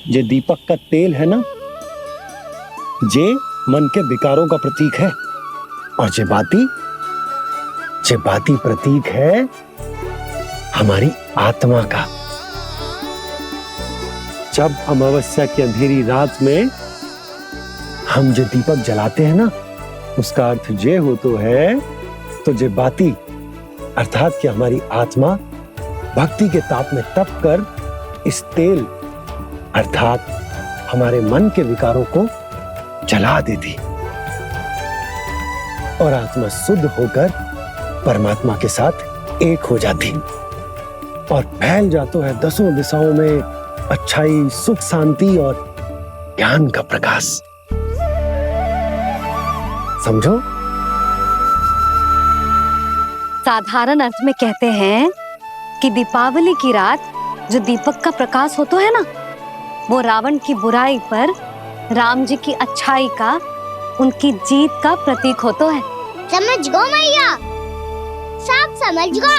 जे दीपक का तेल है ना, जे मन के विकारों का प्रतीक है, और जे बाती प्रतीक है हमारी आत्मा का। जब अमावस्या की अंधेरी रात में हम जो दीपक जलाते हैं ना, उसका अर्थ जे हो तो है, तो जे बाती अर्थात कि हमारी आत्मा भक्ति के ताप में तप कर इस तेल अर्थात हमारे मन के विकारों को जला देती और आत्मा शुद्ध होकर परमात्मा के साथ एक हो जाती और फैल जाता है दसों दिशाओं में अच्छाई, सुख, शांति और ज्ञान का प्रकाश। समझो? साधारण अर्थ में कहते हैं कि दीपावली की रात जो दीपक का प्रकाश होता है ना, वो रावण की बुराई पर राम जी की अच्छाई का, उनकी जीत का प्रतीक होता है। समझ गो मैया, सब समझ गो।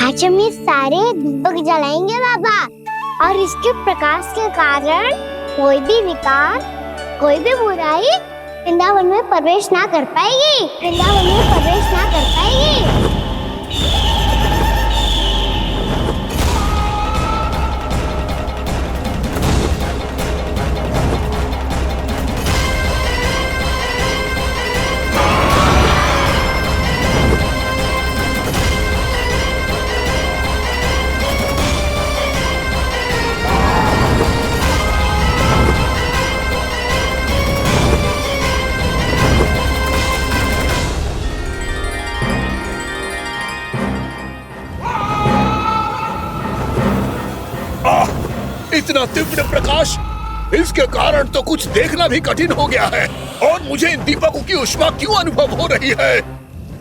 आज हम ये सारे दीपक जलाएंगे बाबा, और इसके प्रकाश के कारण कोई भी विकार, कोई भी बुराई वृंदावन में प्रवेश ना कर पाएगी, वृंदावन में प्रवेश ना कर पाएगी। इतना तीव्र प्रकाश, इसके कारण तो कुछ देखना भी कठिन हो गया है। और मुझे इन दीपकों की उष्मा क्यों अनुभव हो रही है?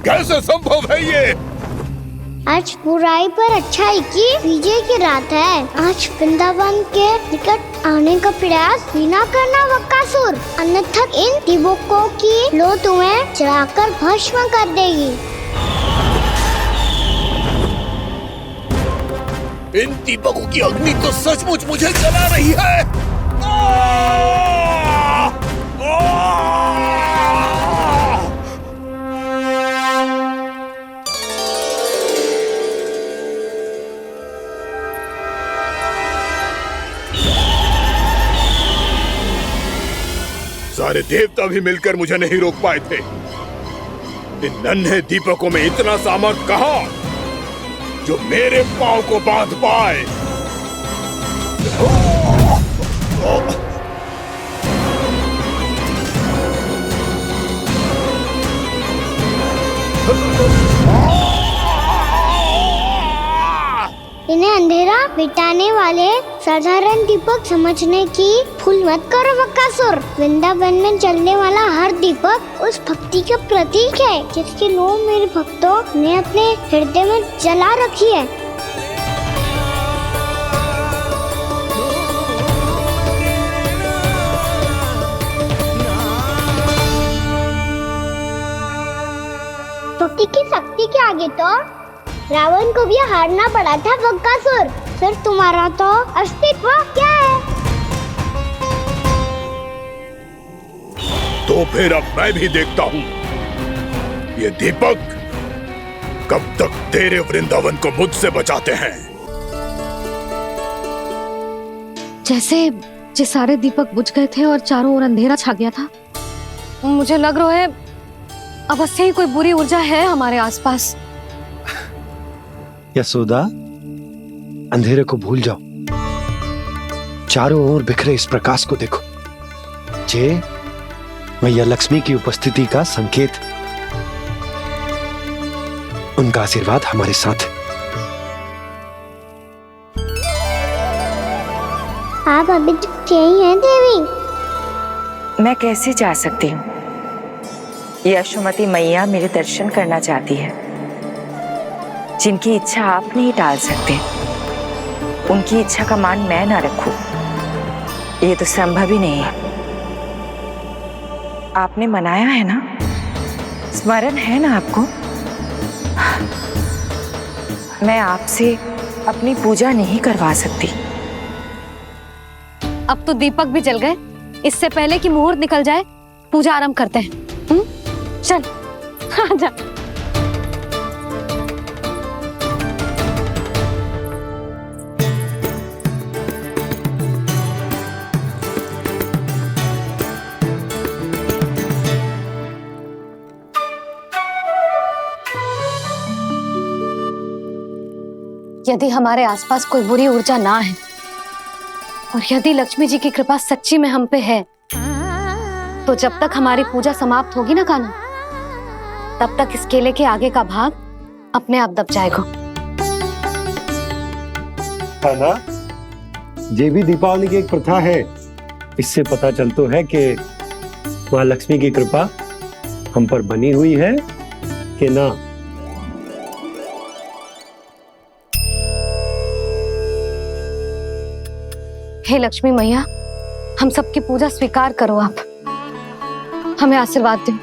कैसे संभव है ये? आज बुराई पर अच्छाई की विजय की रात है। आज वृंदावन के निकट आने का प्रयास भी ना करना बकासुर, अन्यथा इन दीपकों की लो तुम्हें जलाकर भस्म कर देगी। इन दीपकों की अग्नि तो सचमुच मुझे जला रही है। सारे देवता भी मिलकर मुझे नहीं रोक पाए थे। इन नन्हे दीपकों में इतना सामर्थ कहां जो मेरे पांव को बांध पाए। इन्हें अंधेरा मिटाने वाले साधारण दीपक समझने की भूल मत करो बकासुर। वृंदावन में जलने वाला हर दीपक उस भक्ति का प्रतीक है जिसकी लो मेरे भक्तों ने अपने हृदय में जला रखी है। भक्ति की शक्ति के आगे तो रावण को भी हारना पड़ा था बकासुर। फिर तुम्हारा तो अस्तित्व क्या है? तो फिर अब मैं भी देखता हूँ ये दीपक कब तक तेरे वृंदावन को मुझसे बचाते हैं। जैसे सारे दीपक बुझ गए थे और चारों ओर अंधेरा छा गया था, मुझे लग रहा है अवश्य ही कोई बुरी ऊर्जा है हमारे आसपास। यशोदा, अंधेरे को भूल जाओ, चारों ओर बिखरे इस प्रकाश को देखो। जे मैया लक्ष्मी की उपस्थिति का संकेत, उनका आशीर्वाद हमारे साथ है। आप अभी तक यही हैं देवी? मैं कैसे जा सकती हूँ? यशोमती मैया मेरे दर्शन करना चाहती है। जिनकी इच्छा आप नहीं टाल सकते, उनकी इच्छा का मान मैं ना रखूं। ये तो संभव ही नहीं है। आपने मनाया है ना, स्मरण है ना आपको? मैं आपसे अपनी पूजा नहीं करवा सकती। अब तो दीपक भी जल गए, इससे पहले कि मुहूर्त निकल जाए पूजा आरंभ करते हैं। चल आजा। यदि हमारे आसपास कोई बुरी ऊर्जा ना है और यदि लक्ष्मी जी की कृपा सच्ची में हम पे है, तो जब तक हमारी पूजा समाप्त होगी ना कान्हा, तब तक इस केले के आगे का भाग अपने आप दब जाएगा। है ना? ये भी दीपावली की एक प्रथा है। इससे पता चलता है कि माँ लक्ष्मी की कृपा हम पर बनी हुई है कि ना। हे लक्ष्मी मैया, हम सबकी पूजा स्वीकार करो, आप हमें आशीर्वाद दो।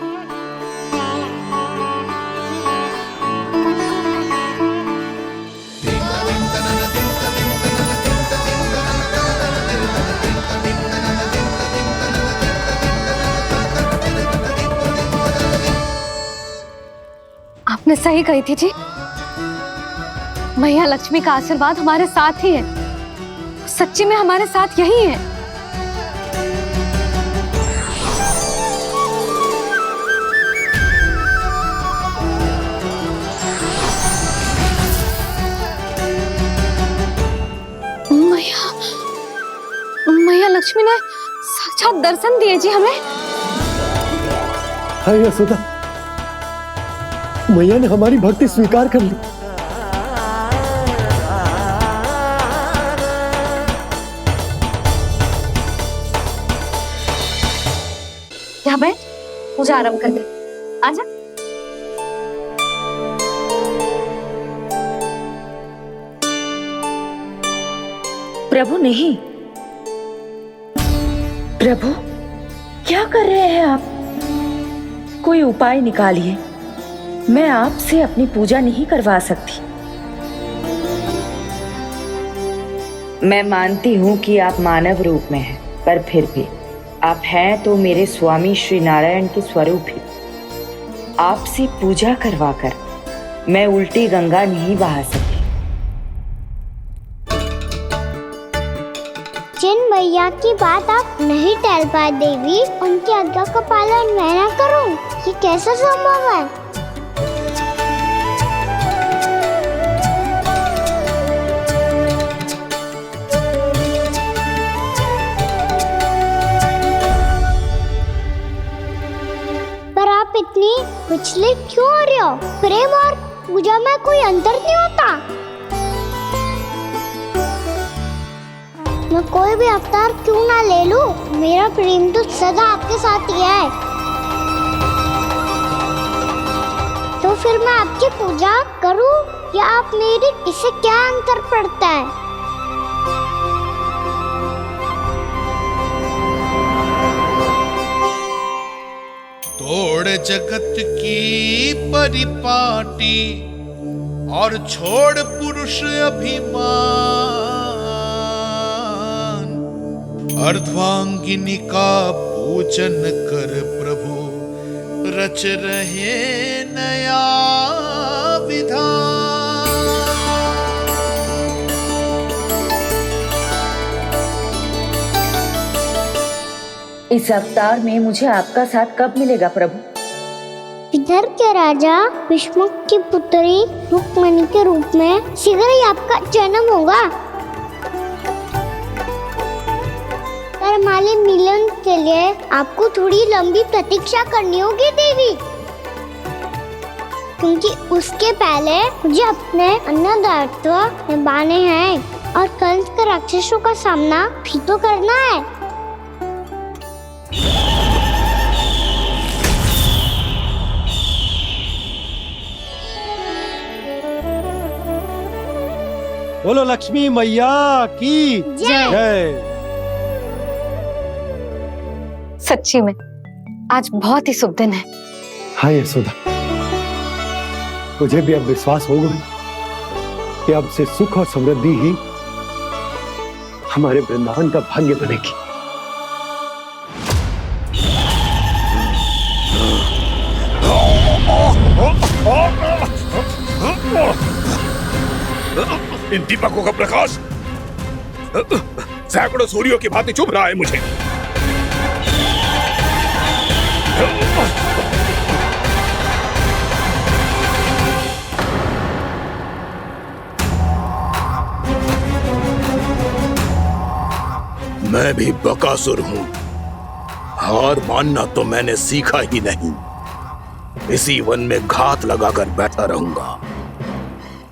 आपने सही कही थी जी, मैया लक्ष्मी का आशीर्वाद हमारे साथ ही है। सच्ची में हमारे साथ यही है। मैया लक्ष्मी ने साक्षात दर्शन दिए जी हमें। हाय यशोदा, मैया ने हमारी भक्ति स्वीकार कर ली। यहाँ बैठ, पूजा आरंभ कर दे। आजा। प्रभु नहीं, प्रभु क्या कर रहे हैं आप? कोई उपाय निकालिए, मैं आपसे अपनी पूजा नहीं करवा सकती। मैं मानती हूँ कि आप मानव रूप में हैं, पर फिर भी आप हैं तो मेरे स्वामी श्री नारायण के स्वरूप ही। आपसे पूजा करवाकर मैं उल्टी गंगा नहीं बहा सकती। जिन मैया की बात आप नहीं टाल पाए देवी, उनकी आज्ञा का पालन मैं ना करूं, ये कैसे संभव है? पर आप इतनी विचलित क्यों हो रहे हो? प्रेम और पूजा में कोई अंतर नहीं होता। मैं कोई भी अवतार क्यों ना ले लूं, मेरा प्रेम तो सदा आपके साथ ही है। तो फिर मैं आपकी पूजा करूं या आप मेरी, इससे क्या अंतर पड़ता है? तोड़ जगत की परिपाटी और छोड़ पुरुष अभिमान, अर्धांगिनी का पूजन कर प्रभु, रच रहे नया विधान। इस अवतार में मुझे आपका साथ कब मिलेगा प्रभु? इधर के राजा भीष्मक की पुत्री रुक्मणी के रूप में शीघ्र ही आपका जन्म होगा। हमारे मिलन के लिए आपको थोड़ी लंबी प्रतीक्षा करनी होगी देवी, क्योंकि उसके पहले मुझे अपने अन्य दायित्व निभाने हैं और कंस के राक्षसों का सामना भी तो करना है। बोलो लक्ष्मी मैया की जय। जय। सच्ची में आज बहुत ही शुभ दिन है। हाँ यशोदा, मुझे भी अब विश्वास हो गया कि अब से सुख और समृद्धि ही हमारे वृंदावन का भाग्य बनेगी। इन दीपकों का प्रकाश सैकड़ों सूर्यों की भांति चुभ रहा है मुझे। मैं भी बकासुर हूं, हार मानना तो मैंने सीखा ही नहीं। इसी वन में घात लगाकर बैठा रहूंगा।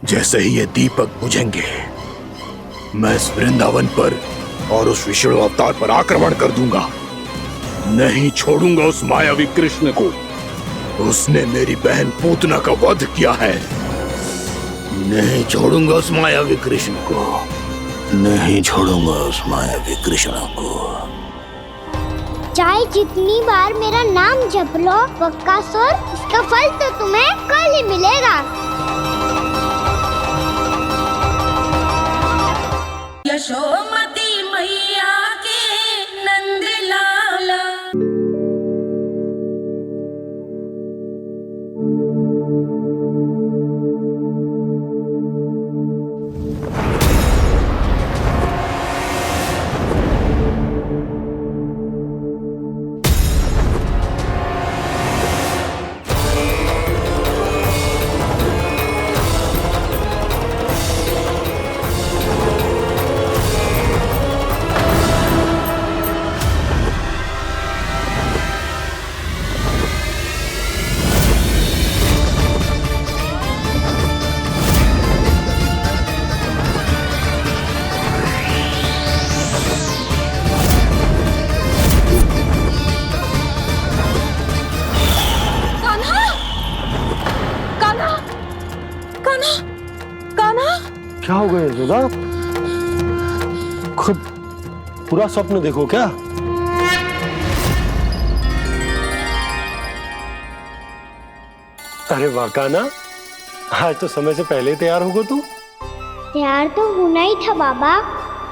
जैसे ही ये दीपक बुझेंगे, मैं इस वृंदावन पर और उस विष्णु अवतार पर आक्रमण कर दूंगा। नहीं छोड़ूंगा उस मायावी कृष्ण को। उसने मेरी बहन पूतना का वध किया है। नहीं छोड़ूंगा उस मायावी कृष्ण को। नहीं छोड़ूंगा उस मायावी कृष्ण को। चाहे जितनी बार मेरा नाम जप लो बकासुर, इसका फल तो तुम्हें कल ही मिलेगा। यशोमती मैया के नंद लाला। क्या हो गया यशोदा? खुद पूरा स्वप्न देखो क्या? अरे वाह कान्हा, आज तो समय से पहले ही तैयार होगा तू। तैयार तो होना ही था बाबा।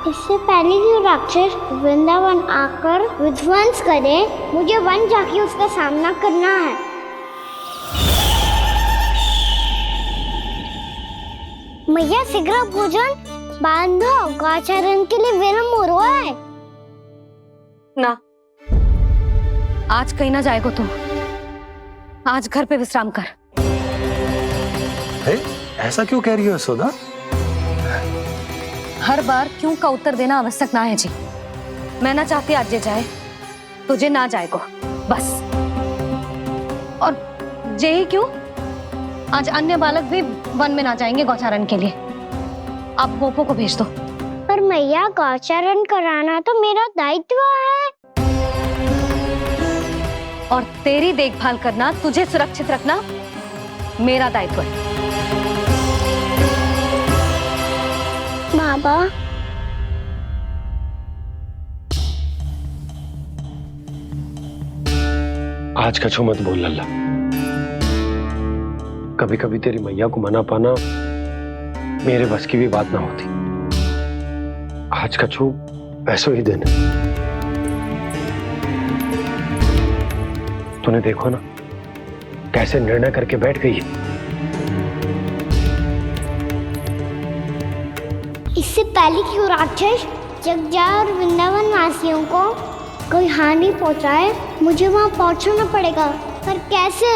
इससे पहले कि राक्षस वृंदावन आकर विध्वंस करे, मुझे वन जाके उसका सामना करना है। मैया शीघ्र भोजन बांधो, गौचरण के लिए विलंब हो रहा है। ना, आज कहीं ना जाएगो तुम। आज घर पे विश्राम कर। ऐसा क्यों कह रही हो यशोदा? हर बार क्यों का उत्तर देना आवश्यक ना है जी। मैं ना चाहती आज ये जाए, तुझे ना जाएगो बस। और जे ही क्यों, आज अन्य बालक भी वन में ना जाएंगे गौचारण के लिए। अब गोपो को भेज दो। पर मैया गौचरण कराना तो मेरा दायित्व है। और तेरी देखभाल करना, तुझे सुरक्षित रखना मेरा दायित्व है। बाबा, आज का छो मत बोल लल्ला। कभी कभी तेरी मैया को मना पाना मेरे बस की भी बात ना होती। आज का छो ऐसो ही दिन है। तूने देखो ना कैसे निर्णय करके बैठ गई है। इससे पहले कि वो राक्षस जगजाय और वृंदावन वासियों को कोई हानि पहुंचाए, मुझे वहां पहुंचना पड़ेगा। पर कैसे?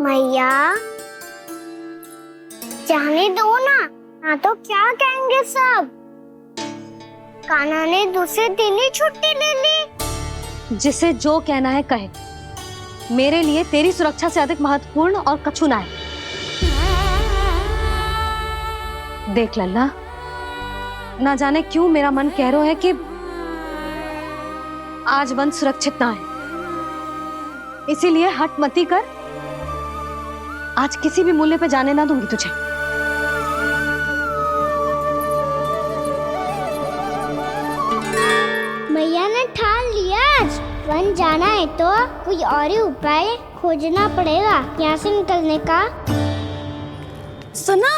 मैया, जाने दो ना तो क्या कहेंगे सब। कान्हा ने दूसरे दिन ही छुट्टी ले ली। जिसे जो कहना है कहे। मेरे लिए तेरी सुरक्षा से अधिक महत्वपूर्ण और कछु ना है। देख लल्ला, ना जाने क्यों मेरा मन कह रहा है कि आज वन सुरक्षित ना है। इसीलिए हट मती कर। आज किसी भी मूल्य पे जाने ना दूंगी तुझे। भैया ने ठान लिया, वन जाना है तो कोई और ही उपाय खोजना पड़ेगा यहाँ से निकलने का। सुनो,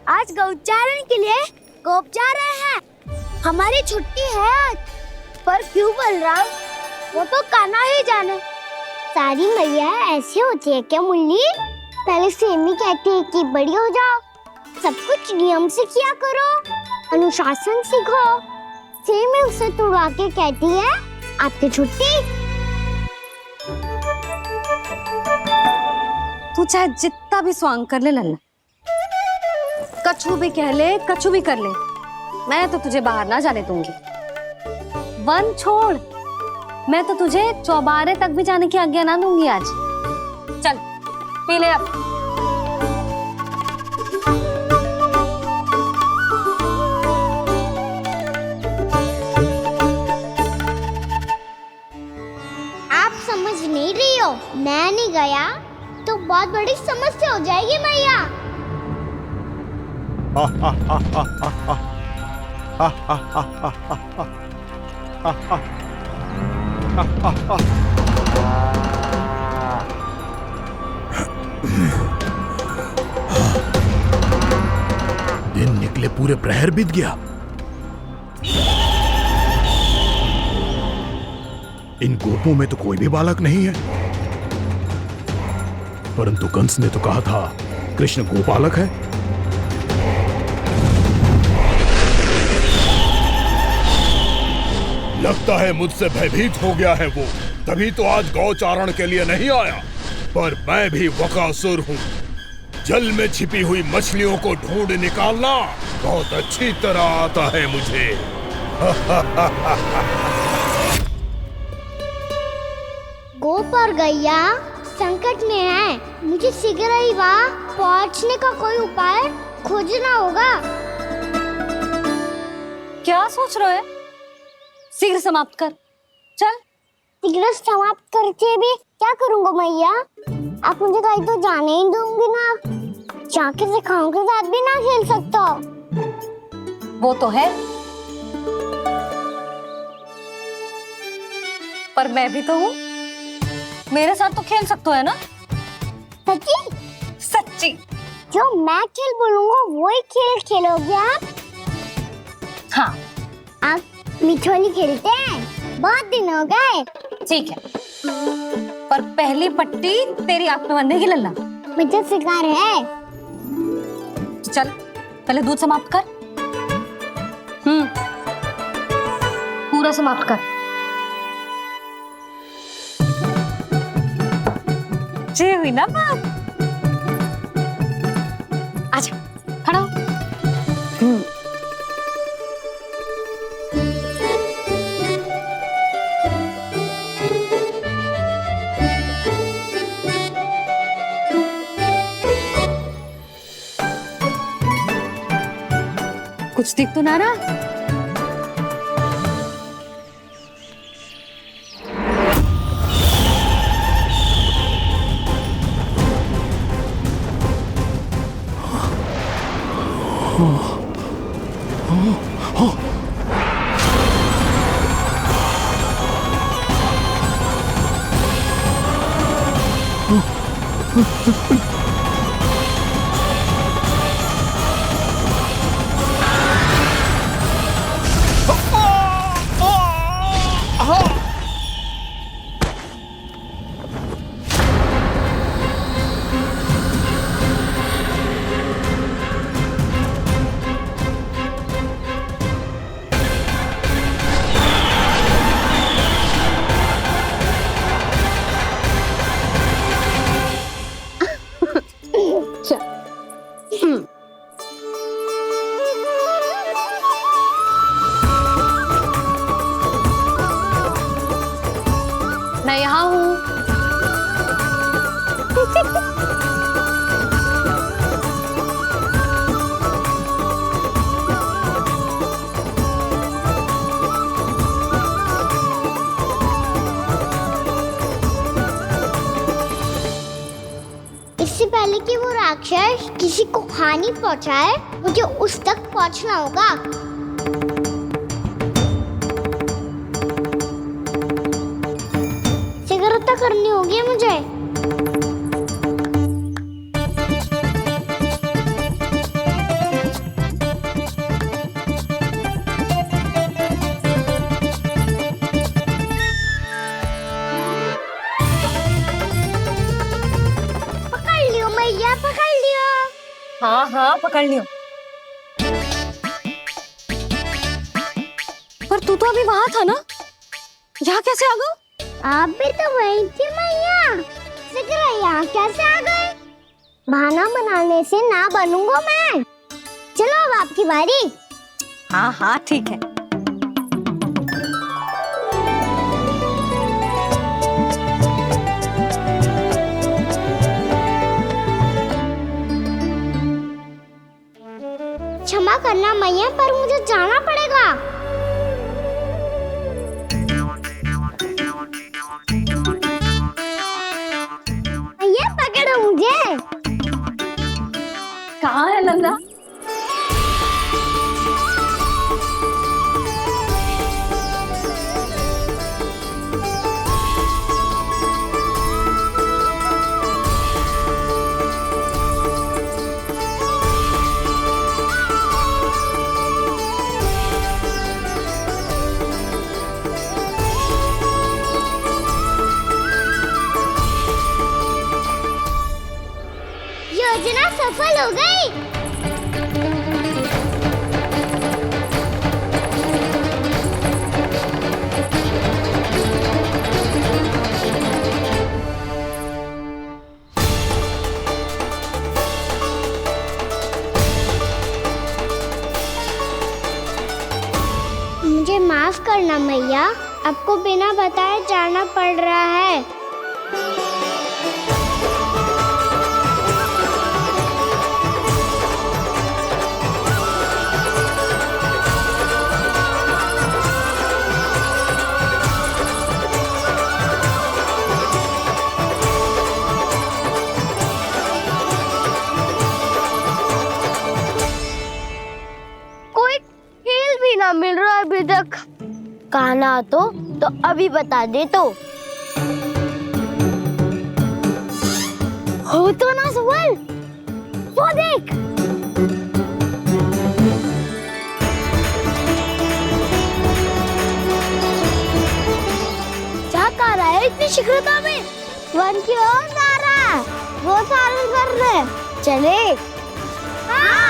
आज गौचारण के लिए गोप जा रहे हैं। हमारी छुट्टी है आज, पर क्यों बलराम? वो तो कान्हा ही जाने। सारी मैया ऐसी होती है क्या मुन्नी? पहले सेमी कहती है कि बड़ी हो जाओ, सब कुछ नियम से किया करो, अनुशासन सीखो। सेमी उसे तुड़वा के कहती है आपकी छुट्टी। तू चाहे जितना भी स्वांग कर ले लल्ला, कछु भी कह ले, कछु भी कर ले, मैं तो तुझे बाहर ना जाने दूंगी। वन छोड़, मैं तो तुझे चौबारे तक भी जाने की आज्ञा ना दूंगी आज। चल पी ले अब। आप समझ नहीं रही हो, मैं नहीं गया तो बहुत बड़ी समस्या हो जाएगी मैया। दिन निकले पूरे प्रहर बीत गया। इन गोपों में तो कोई भी बालक नहीं है, परंतु कंस ने तो कहा था कृष्ण गोपालक है। लगता है मुझसे भयभीत हो गया है वो, तभी तो आज गौचारण के लिए नहीं आया। पर मैं भी बकासुर हूँ, जल में छिपी हुई मछलियों को ढूंढ निकालना बहुत अच्छी तरह आता है मुझे। गोप और गैया संकट में है, मुझे शीघ्र ही वहाँ पहुँचने का कोई उपाय खोजना होगा। क्या सोच रहे हो? शीघ्र समाप्त कर, चल। शीघ्र समाप्त करके भी क्या करूँगा मैया? आप मुझे कहीं तो जाने ही दूंगी ना, जाके सिखाओं के साथ भी ना खेल सकता। वो तो है, पर मैं भी तो हूँ, मेरे साथ तो खेल सकते हो है ना? सच्ची? सच्ची। जो मैं खेल बोलूँगा वही खेल खेलोगे आप? हाँ। आप मिठोली खेलते हैं? बहुत दिन हो गए। ठीक है, पर पहली पट्टी तेरी आंख में बनने की लल्ला। मुझे शिकार है। चल पहले दूध समाप्त कर। पूरा समाप्त कर। जे हुई ना बात। आजा, खड़ा हो। कुछ दिख तो ना रहा? मैं यहाँ हूँ। इससे पहले कि वो राक्षस किसी को हानि पहुंचाए, मुझे उस तक पहुंचना होगा। व्यवस्था करनी होगी मुझे। पकड़ लियो मैया, पकड़ लियो। हाँ हाँ पकड़ लियो। पर तू तो अभी वहां था ना, यहाँ कैसे आ गया? आप भी तो वही थी मैया, सिकरा यहाँ कैसे आ गए? बहाना बनाने से ना बनूंगा मैं। चलो अब आपकी बारी। हाँ हाँ ठीक है। क्षमा करना मैया, पर मुझे जाना पड़ेगा। मैया पकड़ो मुझे। कहाँ है नंदा? योजना सफल हो गई। मुझे माफ करना मैया, आपको बिना बताए जाना पड़ रहा है। कोई खेल भी ना मिल रहा है अभी तक। कहना तो अभी बता दे तो। हो तो ना सवाल, वो देख। क्या कर रहा है इतनी शीघ्रता में? वन की ओर जा रहा है, वो चालू कर रहे। चले। हाँ।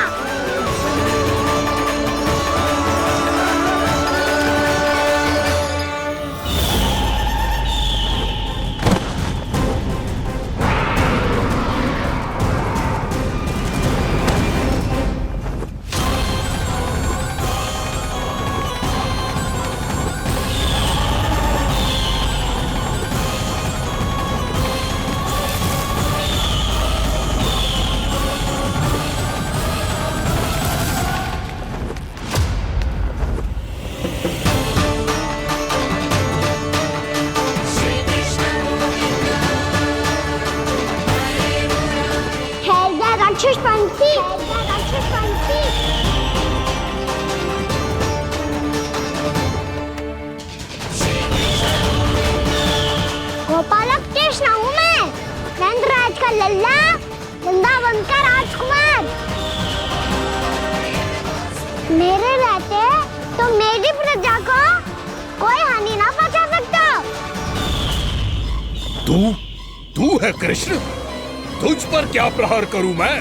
राक्षस पंक्ति। गोपालक कृष्ण हूँ मैं, नंदराज का लल्ला, वृंदावन का राजकुमार। मेरे रहते तो मेरी प्रजा को कोई हानि ना पहुंचा सकता। तू है कृष्ण? तुझ पर क्या प्रहार करूं मैं?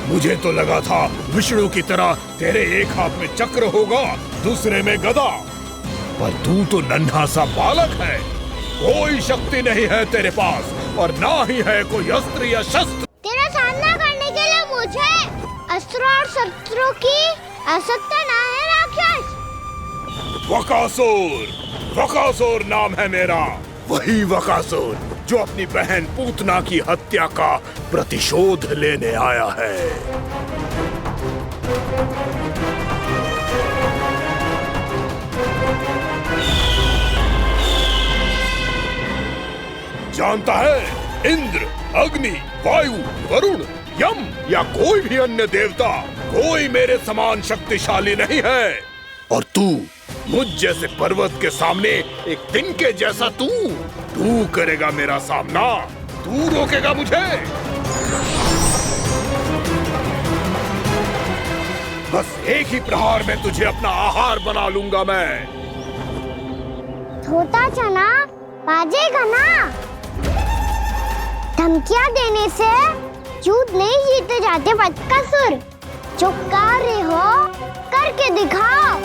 मुझे तो लगा था विष्णु की तरह तेरे एक हाथ में चक्र होगा, दूसरे में गदा, पर तू तो नन्हा सा बालक है। कोई शक्ति नहीं है तेरे पास और ना ही है कोई अस्त्र या शस्त्र। तेरा सामना करने के लिए मुझे अस्त्र और शस्त्रों की आवश्यकता ना है राक्षस। वकासुर नाम है मेरा, वही वकासुर जो अपनी बहन पूतना की हत्या का प्रतिशोध लेने आया है। जानता है, इंद्र, अग्नि, वायु, वरुण, यम या कोई भी अन्य देवता कोई मेरे समान शक्तिशाली नहीं है। और तू, मुझ जैसे पर्वत के सामने एक तिनके जैसा तू, तू करेगा मेरा सामना, तू रोकेगा मुझे। बस एक ही प्रहार में तुझे अपना आहार बना लूंगा मैं। छोटा चना बाजेगा ना। धमकियां देने से युद्ध नहीं जीते जाते बदकसूर। जो कार्य हो करके दिखाओ।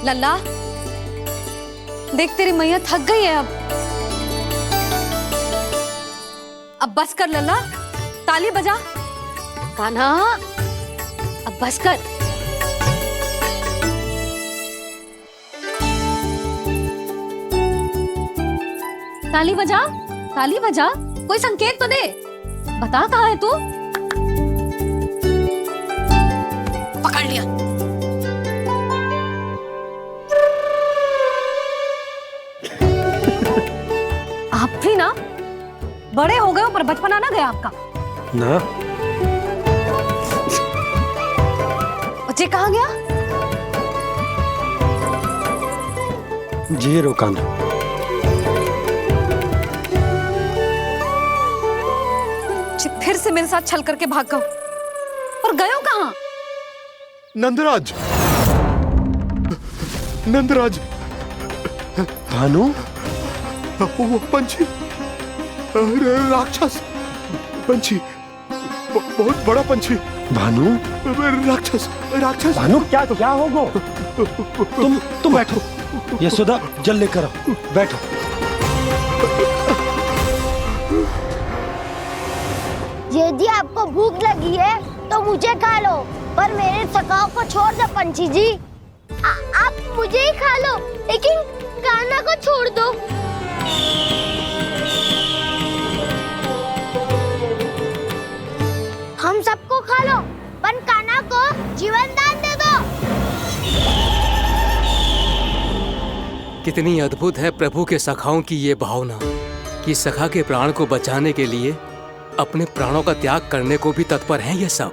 लल्ला, देख तेरी मैया थक गई है अब बस कर लल्ला, ताली बजा। कान्हा, अब बस कर। ताली बजा, ताली बजा, कोई संकेत तो दे, बता कहाँ है तू। पकड़ लिया। आप भी ना बड़े हो गए हो, पर बचपना ना गया आपका ना। बच्चे कहाँ गया? जी रोकाना। फिर से मेरे साथ छल करके भाग गए, और गए हो कहाँ? नंदराज, नंदराज। भानु, वो पंछी, राक्षस पंछी, बहुत बड़ा पंछी। भानु, राक्षस, राक्षस। भानु, क्या होगा? तुम बैठो, यशोदा जल लेकर आओ, बैठो। यदि आपको भूख लगी है तो मुझे खा लो, पर मेरे सखाओं को छोड़ दो पंछी जी। आप मुझे ही खा लो, लेकिन कान्हा को छोड़ दो। हम सबको खा लो, पर कान्हा को जीवन दान दे दो। कितनी अद्भुत है प्रभु के सखाओं की ये भावना कि सखा के प्राण को बचाने के लिए अपने प्राणों का त्याग करने को भी तत्पर हैं ये सब।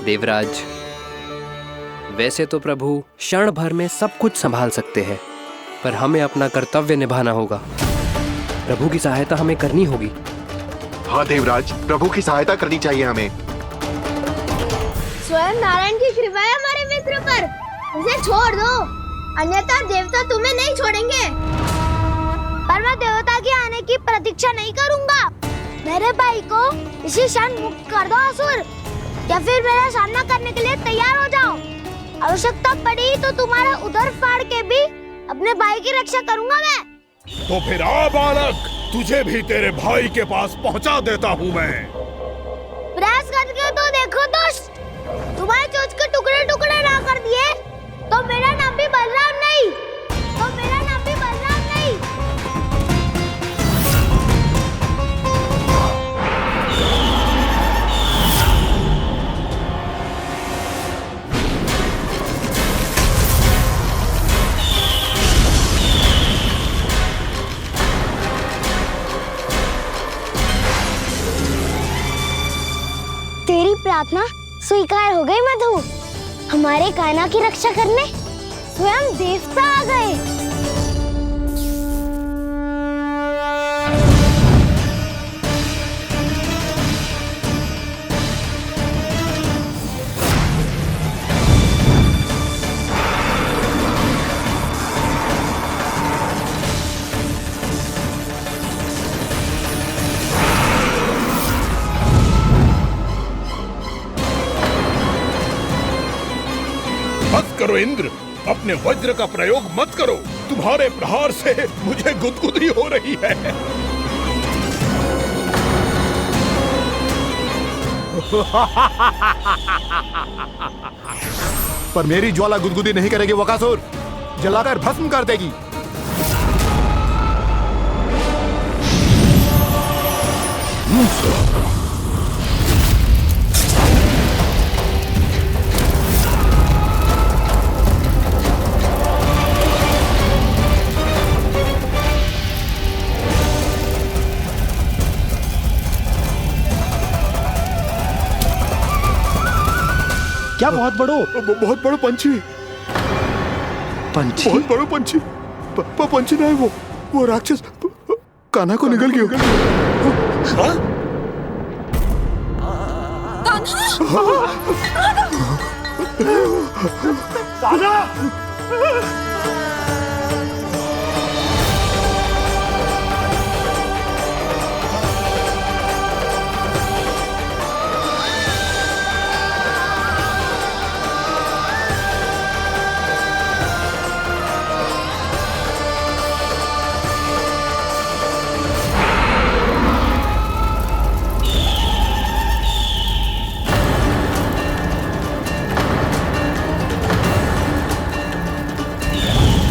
देवराज, वैसे तो प्रभु क्षण भर में सब कुछ संभाल सकते हैं, पर हमें अपना कर्तव्य निभाना होगा। प्रभु की सहायता हमें करनी होगी। हाँ देवराज, प्रभु की सहायता करनी चाहिए हमें। स्वयं नारायण की कृपा है हमारे मित्र पर, उसे छोड़ दो, अन्यथा देवता तुम्हें नहीं छोड़ेंगे। पर मैं देवता के आने की प्रतीक्षा नहीं करूंगा। मेरे भाई को इसी क्षण मुक्त कर दो असुर, या फिर मेरा सामना करने के लिए तैयार हो जाओ। आवश्यकता पड़ी तो तुम्हारा उदर फाड़ के भी अपने भाई की रक्षा करूंगा मैं। तो फिर आ बालक, तुझे भी तेरे भाई के पास पहुंचा देता हूँ मैं। प्रयास करके तो देखो दोस्त, तुम्हारे चोंच के टुकड़े टुकड़े ना कर दिए तो मेरा नाम भी बलराम नहीं, तो मेरा नाम भी बलराम नहीं। तेरी प्रार्थना स्वीकार हो गई मधु। हमारे कान्हा की रक्षा करने स्वयं देवता आ गए। करो इंद्र, अपने वज्र का प्रयोग मत करो। तुम्हारे प्रहार से मुझे गुदगुदी हो रही है। पर मेरी ज्वाला गुदगुदी नहीं करेगी बकासुर, जलाकर भस्म कर देगी। क्या बहुत बड़ो पंछी, बहुत बड़ो पंछी। पंछी ना है वो राक्षस कान्हा को निगल गया।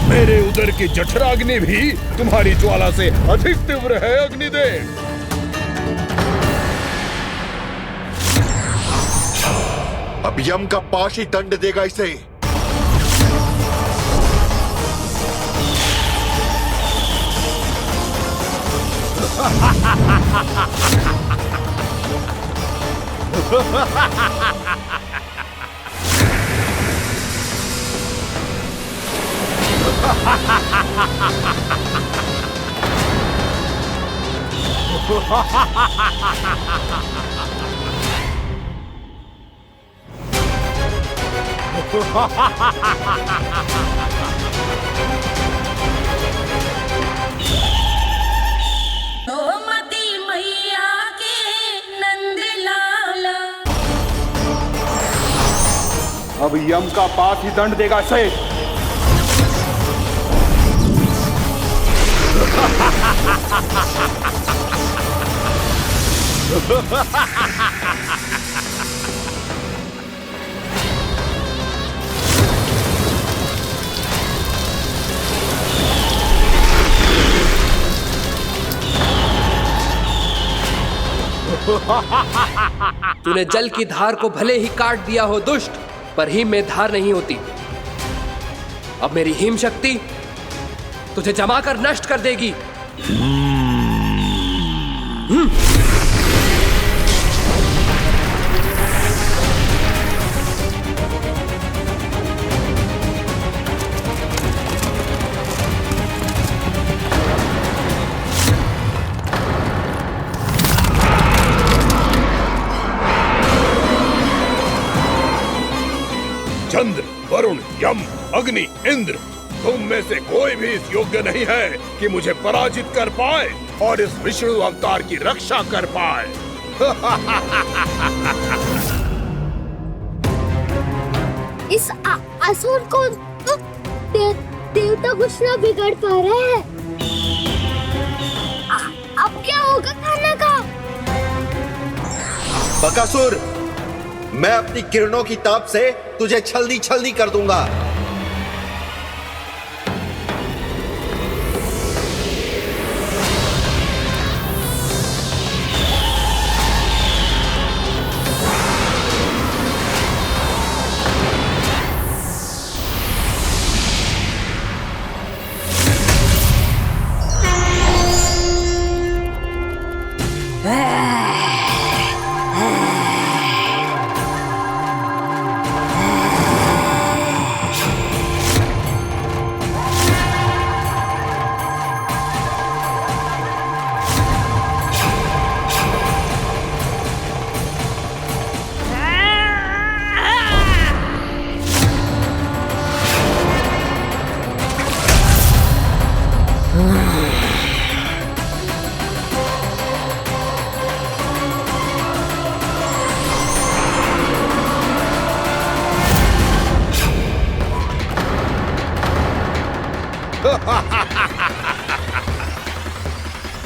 मेरे उदर की जठराग्नि भी तुम्हारी ज्वाला से अधिक तीव्र है अग्निदेव। अब यम का पाश ही दंड देगा इसे। सोमती मैया के नंद लाला। अब यम का पाश ही दंड देगा इसे। तूने जल की धार को भले ही काट दिया हो दुष्ट, पर हिम में धार नहीं होती। अब मेरी हिम शक्ति तुझे जमाकर नष्ट कर देगी। चंद्र, वरुण, यम, अग्नि, इंद्र, तुम में से कोई भी इस योग्य नहीं है कि मुझे पराजित कर पाए और इस विष्णु अवतार की रक्षा कर पाए। इस असुर को तो देवता कुछ ना बिगाड़ पा रहे हैं। अब क्या होगा खाना का? बकासुर, मैं अपनी किरणों की ताप से तुझे छलनी छलनी कर दूंगा।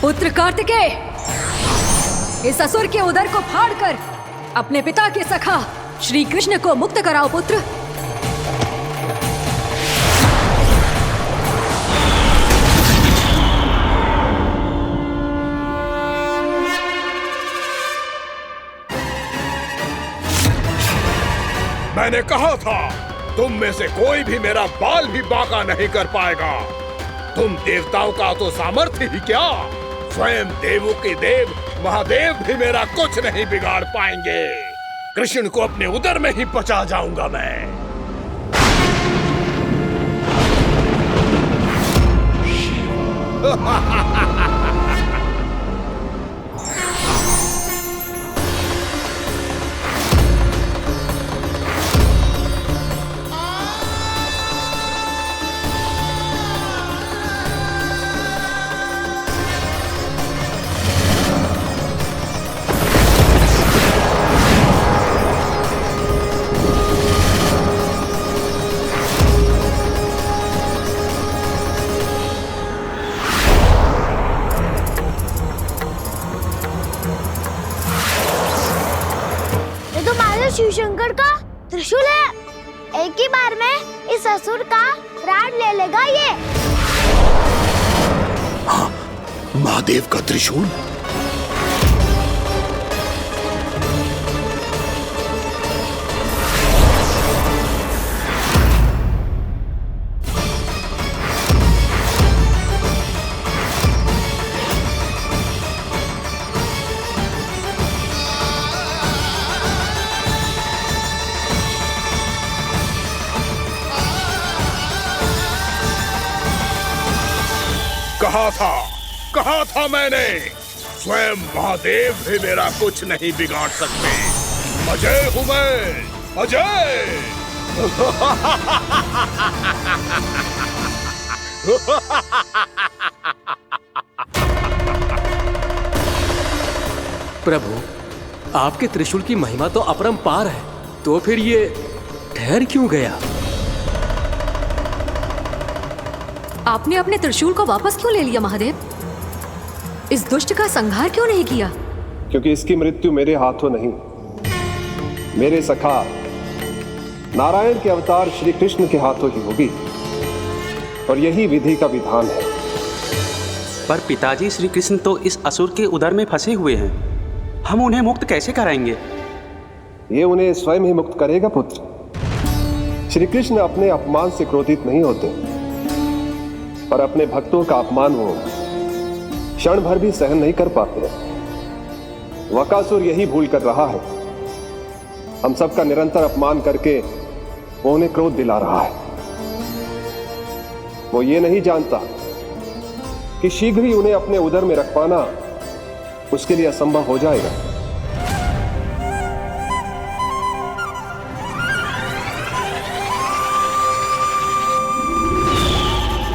पुत्र कार्तिकेय, इस असुर के उदर को फाड़कर अपने पिता के सखा श्री कृष्ण को मुक्त कराओ पुत्र। मैंने कहा था तुम में से कोई भी मेरा बाल भी बांका नहीं कर पाएगा। तुम देवताओं का तो सामर्थ्य ही क्या, स्वयं देवों के देव महादेव भी मेरा कुछ नहीं बिगाड़ पाएंगे। कृष्ण को अपने उदर में ही पचा जाऊंगा मैं। शिव शंकर का त्रिशूल है। एक ही बार में इस असुर का प्राण ले लेगा ये। हाँ, महादेव का त्रिशूल। कहा था मैंने, स्वयं महादेव भी मेरा कुछ नहीं बिगाड़ सकते। अजय हूं मैं, अजय। प्रभु, आपके त्रिशूल की महिमा तो अपरंपार है, तो फिर ये ठहर क्यों गया? आपने अपने त्रिशूल को वापस क्यों ले लिया महादेव? इस दुष्ट का संहार क्यों नहीं किया? क्योंकि इसकी मृत्यु मेरे हाथों नहीं, मेरे सखा नारायण के अवतार श्री कृष्ण के हाथों ही होगी, और यही विधि का विधान है। पर पिताजी, श्री कृष्ण तो इस असुर के उदर में फंसे हुए हैं, हम उन्हें मुक्त कैसे कराएंगे? ये उन्हें स्वयं ही मुक्त करेगा पुत्र। श्री कृष्ण अपने अपमान से क्रोधित नहीं होते, पर अपने भक्तों का अपमान वो क्षण भर भी सहन नहीं कर पाते। वकासुर यही भूल कर रहा है, हम सबका निरंतर अपमान करके वो उन्हें क्रोध दिला रहा है। वो ये नहीं जानता कि शीघ्र ही उन्हें अपने उदर में रख पाना उसके लिए असंभव हो जाएगा।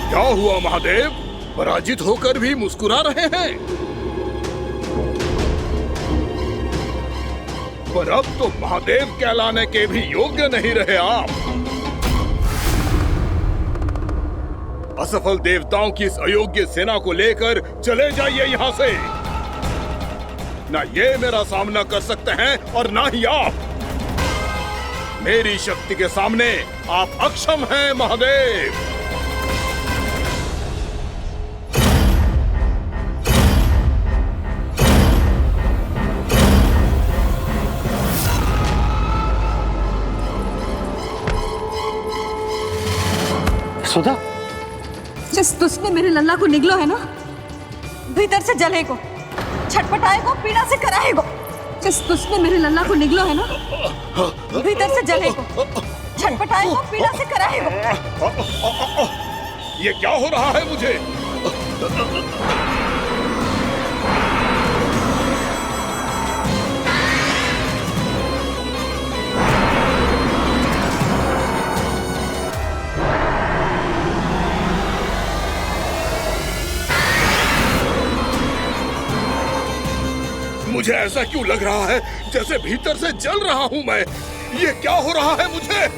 क्या हुआ महादेव, पराजित होकर भी मुस्कुरा रहे हैं? पर अब तो महादेव कहलाने के भी योग्य नहीं रहे आप। असफल देवताओं की इस अयोग्य सेना को लेकर चले जाइए यहाँ से। ना ये मेरा सामना कर सकते हैं और ना ही आप। मेरी शक्ति के सामने आप अक्षम हैं महादेव। सुधा, जिस दुष्ट ने मेरे लल्ला को निगलो है ना, भीतर से जलेगो, छटपटाएगो, पीड़ा से कराएगो। जिस दुष्ट ने मेरे लल्ला को निगलो है ना, भीतर से जलेगो, छटपटाएगो, पीड़ा से कराएगो। ये क्या हो रहा है मुझे? मुझे ऐसा क्यों लग रहा है जैसे भीतर से जल रहा हूं मैं? ये क्या हो रहा है मुझे?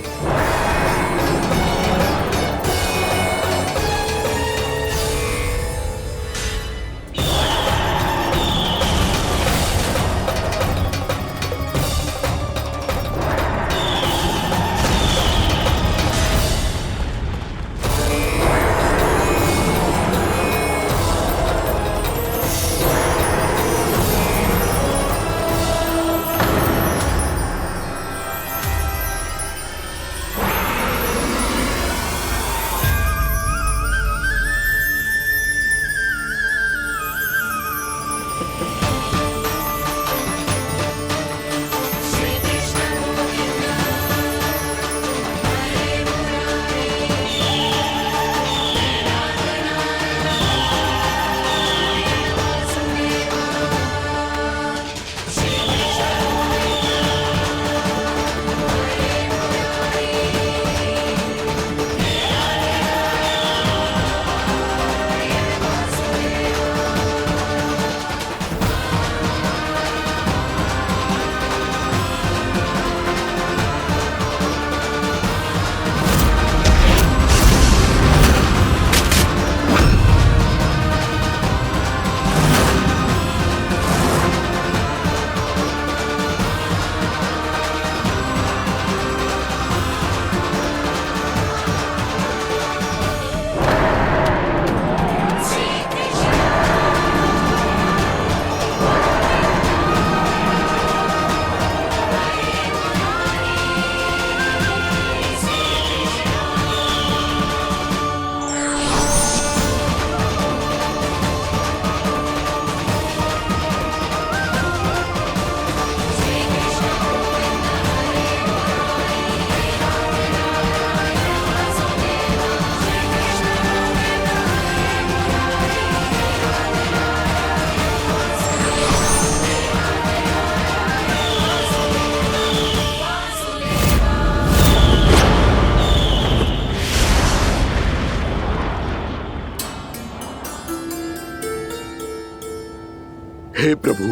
प्रभु,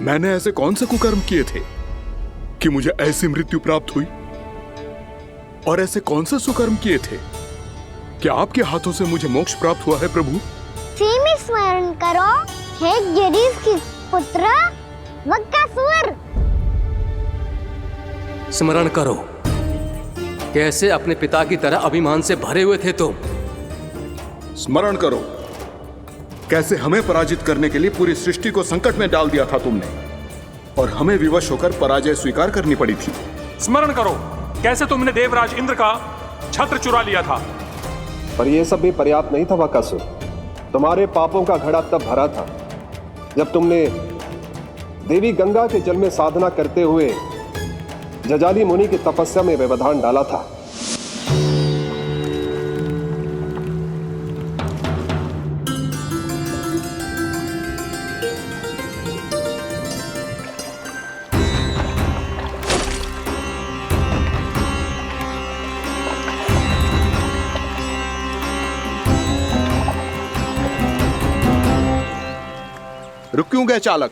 मैंने ऐसे कौन से कुकर्म किए थे कि मुझे ऐसी मृत्यु प्राप्त हुई? और ऐसे कौन से सुकर्म किए थे कि आपके हाथों से मुझे मोक्ष प्राप्त हुआ है प्रभु? में स्मरण करो, हे जरीफ की पुत्र वक्कासुर। स्मरण करो, कैसे अपने पिता की तरह अभिमान से भरे हुए थे तुम। स्मरण करो, कैसे हमें पराजित करने के लिए पूरी सृष्टि को संकट में डाल दिया था तुमने, और हमें विवश होकर पराजय स्वीकार करनी पड़ी थी। स्मरण करो, कैसे तुमने देवराज इंद्र का छत्र चुरा लिया था। पर यह सब भी पर्याप्त नहीं था वक्कासुर। तुम्हारे पापों का घड़ा तब भरा था जब तुमने देवी गंगा के जल में साधना करते हुए जजाली मुनि की तपस्या में व्यवधान डाला था। रुक क्यों गए चालक?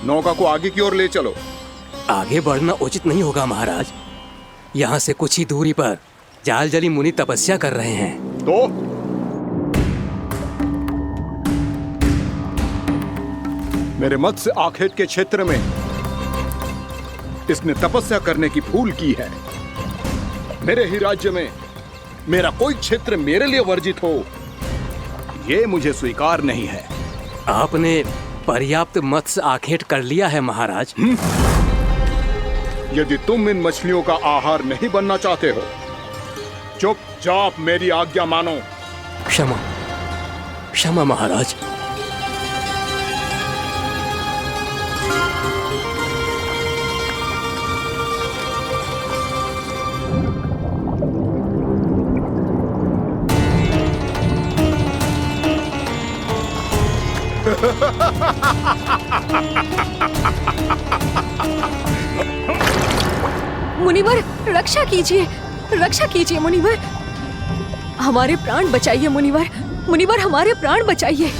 नौका को आगे की ओर ले चलो। आगे बढ़ना उचित नहीं होगा महाराज। यहाँ से कुछ ही दूरी पर जालजली मुनि तपस्या कर रहे हैं। तो मेरे मत्स्य आखेट के क्षेत्र में इसने तपस्या करने की भूल की है। मेरे ही राज्य में मेरा कोई क्षेत्र मेरे लिए वर्जित हो, यह मुझे स्वीकार नहीं है। आपने पर्याप्त मत्स्य आखेट कर लिया है महाराज। यदि तुम इन मछलियों का आहार नहीं बनना चाहते हो, चुपचाप मेरी आज्ञा मानो। क्षमा, क्षमा महाराज। मुनिवर, रक्षा कीजिए, रक्षा कीजिए मुनिवर, हमारे प्राण बचाइए मुनिवर, मुनिवर हमारे प्राण बचाइए।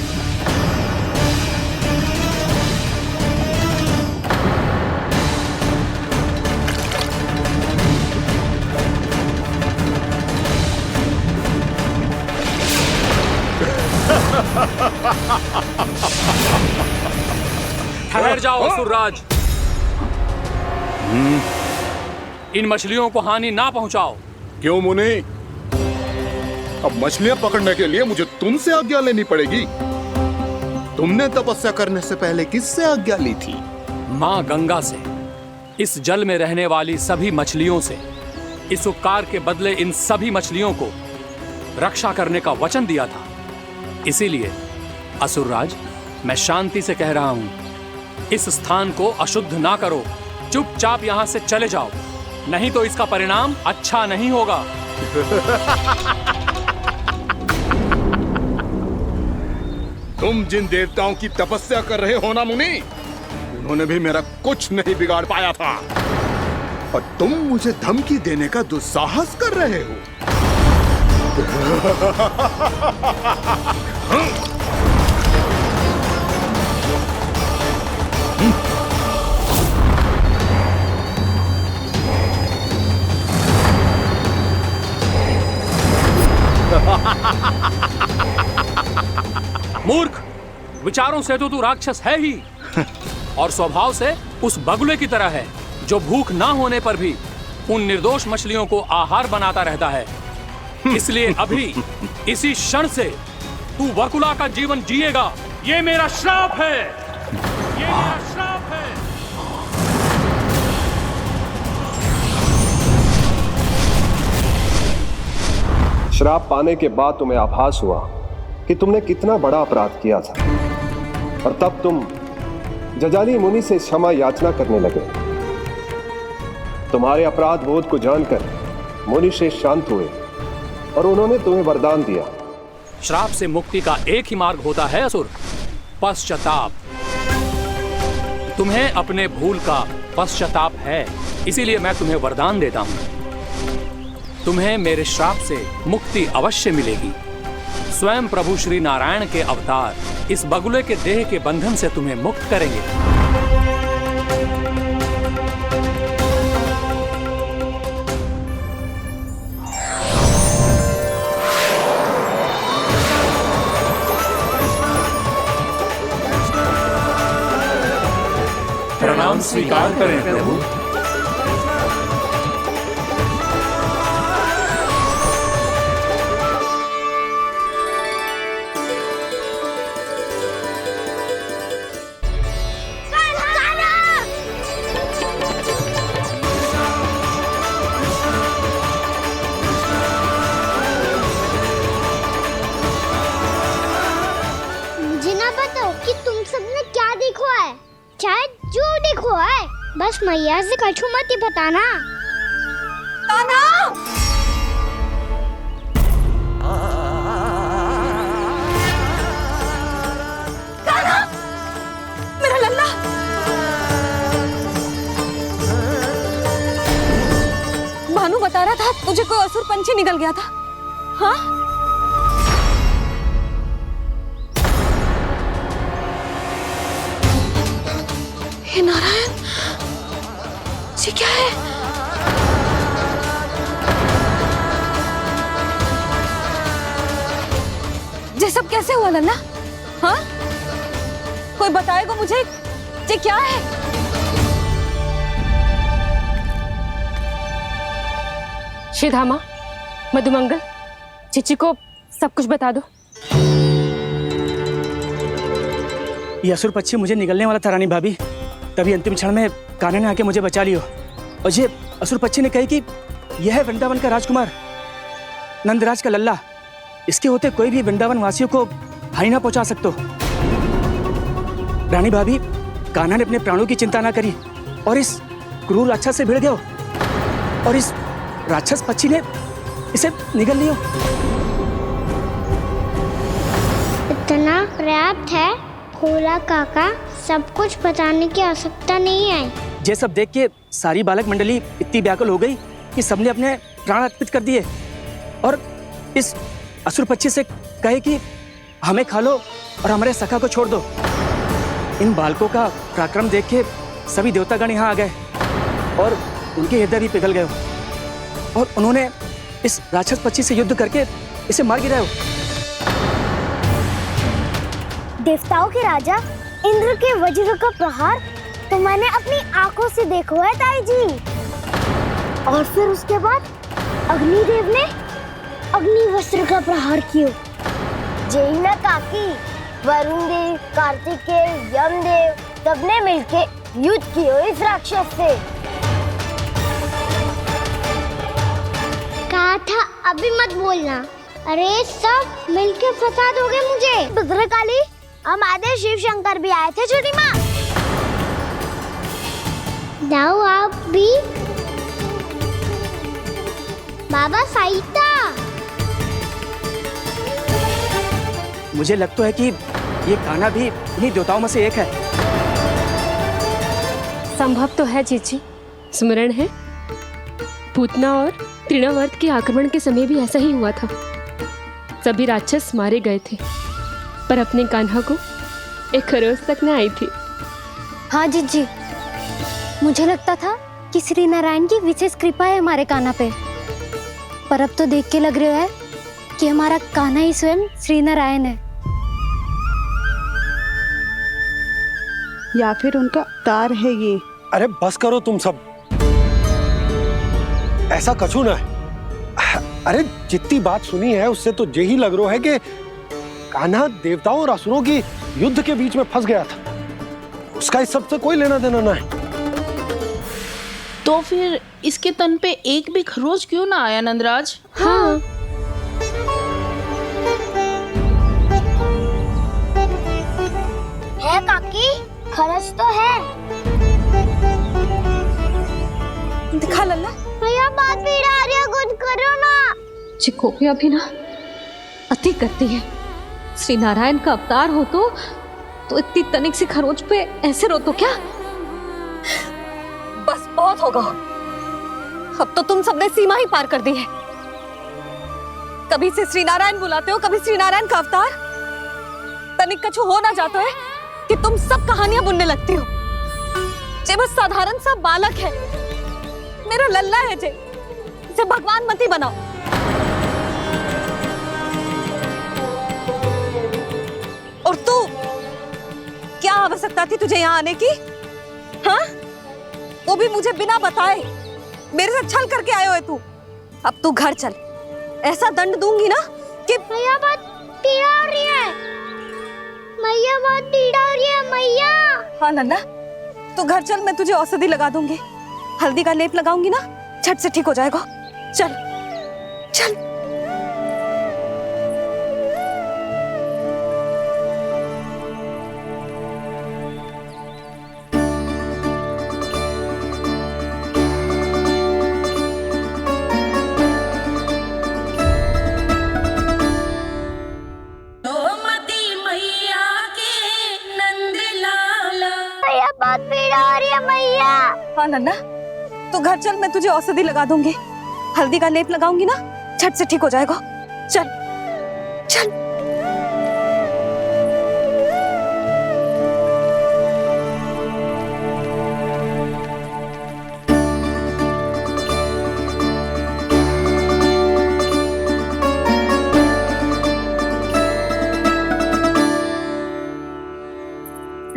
ठहर जाओ असुरराज, इन मछलियों को हानि ना पहुंचाओ। क्यों मुनि? अब मछलियां पकड़ने के लिए मुझे तुमसे आज्ञा लेनी पड़ेगी। तुमने तपस्या करने से पहले किससे आज्ञा ली थी? माँ गंगा से, इस जल में रहने वाली सभी मछलियों से। इस उपकार के बदले इन सभी मछलियों को रक्षा करने का वचन दिया था। इसीलिए असुरराज, मैं शांति से कह रहा हूं, इस स्थान को अशुद्ध ना करो। चुपचाप यहां से चले जाओ, नहीं तो इसका परिणाम अच्छा नहीं होगा। तुम जिन देवताओं की तपस्या कर रहे हो ना मुनि, उन्होंने भी मेरा कुछ नहीं बिगाड़ पाया था, और तुम मुझे धमकी देने का दुस्साहस कर रहे हो। मूर्ख, विचारों से तो तू राक्षस है ही, और स्वभाव से उस बगुले की तरह है जो भूख ना होने पर भी उन निर्दोष मछलियों को आहार बनाता रहता है। इसलिए अभी इसी क्षण से तू वकुला का जीवन जिएगा। ये मेरा श्राप है, ये मेरा श्राप है। श्राप पाने के बाद तुम्हें आभास हुआ कि तुमने कितना बड़ा अपराध किया था, और तब तुम जजाली मुनि से क्षमा याचना करने लगे। तुम्हारे अपराध बोध को जानकर मुनि से शांत हुए और उन्होंने तुम्हें वरदान दिया। श्राप से मुक्ति का एक ही मार्ग होता है असुर, पश्चाताप। तुम्हें अपने भूल का पश्चाताप है, इसीलिए मैं तुम्हें वरदान देता हूं। तुम्हें मेरे श्राप से मुक्ति अवश्य मिलेगी। स्वयं प्रभु श्री नारायण के अवतार इस बगुले के देह के बंधन से तुम्हें मुक्त करेंगे। प्रणाम स्वीकार करें प्रभु। बस मैया से कछु मत ही बताना। कान्हा! कान्हा! मेरा लल्ला! भानु बता रहा था तुझे कोई असुर पंछी निकल गया था। हाँ? हे नारायण, ये क्या है? ये सब कैसे हुआ लल्ला? हाँ? कोई बताएगा मुझे ये क्या है? श्रीधामा, मधुमंगल, चिची को सब कुछ बता दो। ये असुर पक्षी मुझे निगलने वाला था रानी भाभी, तभी अंतिम क्षण में कान्हा ने आके मुझे बचा लियो। और ये असुर पक्षी ने कही कि यह है वृंदावन का राजकुमार नंदराज का लल्ला, इसके होते कोई भी वृंदावन वासियों को हानि ना पहुंचा सकते। रानी भाभी, कान्हा ने अपने प्राणों की चिंता ना करी और इस क्रूर राक्षस से भिड़ गयो और इस राक्षस पक्षी ने इसे निगल लियो। इतना पर्याप्त है भोला काका, सब कुछ बताने की आवश्यकता नहीं है। ये सब देख के सारी बालक मंडली इतनी व्याकुल हो गई कि सबने अपने प्राण अर्पित कर दिए और इस असुर पक्षी से कहे कि हमें खा लो और हमारे सखा को छोड़ दो। इन बालकों का पराक्रम देख के सभी देवतागण यहाँ आ गए और उनके हृदय भी पिघल गए और उन्होंने इस राक्षस पक्षी से युद्ध करके इसे मार गिराया। देवताओं के राजा इंद्र के वज्र का प्रहार तो मैंने अपनी आंखों से देखा है ताई जी। और फिर उसके बाद अग्निदेव ने अग्निवस्त्र का प्रहार किया। जय ना काकी, वरुण देव, कार्तिकेय, यमदेव सबने मिलके युद्ध किया इस राक्षस से। कहा था अभी मत बोलना। अरे सब मिलके फंसा दोगे मुझे। भद्रकाली, हमारे शिव शंकर भी आए थे छोटी माँ। जाओ आप भी। बाबा साईता, मुझे लगता है कि ये कान्हा भी इन्हीं देवताओं में से एक है। संभव तो है चीची, स्मरण है पूतना और तृणावर्त के आक्रमण के समय भी ऐसा ही हुआ था। सभी राक्षस मारे गए थे पर अपने कान्हा को एक खरोच तक न आई थी। हाँ जीजी, मुझे लगता था कि श्री नारायण की विशेष कृपा है हमारे कान्हा पे, पर अब तो देख के लग रहा है कि हमारा कान्हा ही स्वयं श्री नारायण है। या फिर उनका अवतार है ये। अरे बस करो तुम सब, ऐसा कछु ना है। अरे जितनी बात सुनी है उससे तो यही लग रहा है कि कान्हा देवताओं और असुरों की युद्ध के बीच में फंस गया था। उसका इस सबसे कोई लेना देना ना है। तो फिर इसके तन पे एक भी खरोच क्यों ना आया नंदराज? हाँ। है काकी, खरोच तो है। दिखा लल्ला। भैया बात पीड़ा आ रही है, कुछ करो ना। चिकोपिया भी ना अति करती है। श्री नारायण का अवतार हो तो इतनी तनिक सी खरोच पे ऐसे रो तो क्या? बस बहुत होगा। अब तो तुम सबने सीमा ही पार कर दी है। कभी से श्री नारायण बुलाते हो, कभी श्री नारायण का अवतार। तनिक कछु हो ना जाता है कि तुम सब कहानियां बुनने लगती हो। जे बस साधारण सा बालक है, मेरा लल्ला है जे, इसे भगवान मती बनाओ। और तू, क्या आवश्यकता थी तुझे यहाँ आने की? हाँ, वो भी मुझे बिना बताए। मेरे साथ छल करके आयो है तू। अब तू घर चल, ऐसा दंड दूंगी ना कि मैया बहुत पीड़ा हो रही है। मैया बहुत पीड़ा हो रही है मैया। हाँ नन्ना, तू घर चल, मैं तुझे औषधि लगा दूंगी। हल्दी का लेप लगाऊंगी ना, झट से ठीक हो जाएगा। चल चल। बहुत पीड़ा हो रही है मैया। हाँ नन्ना, तू घर चल, मैं तुझे औषधि लगा दूंगी। हल्दी का लेप लगाऊंगी ना, झट से ठीक हो जाएगा। चल चल।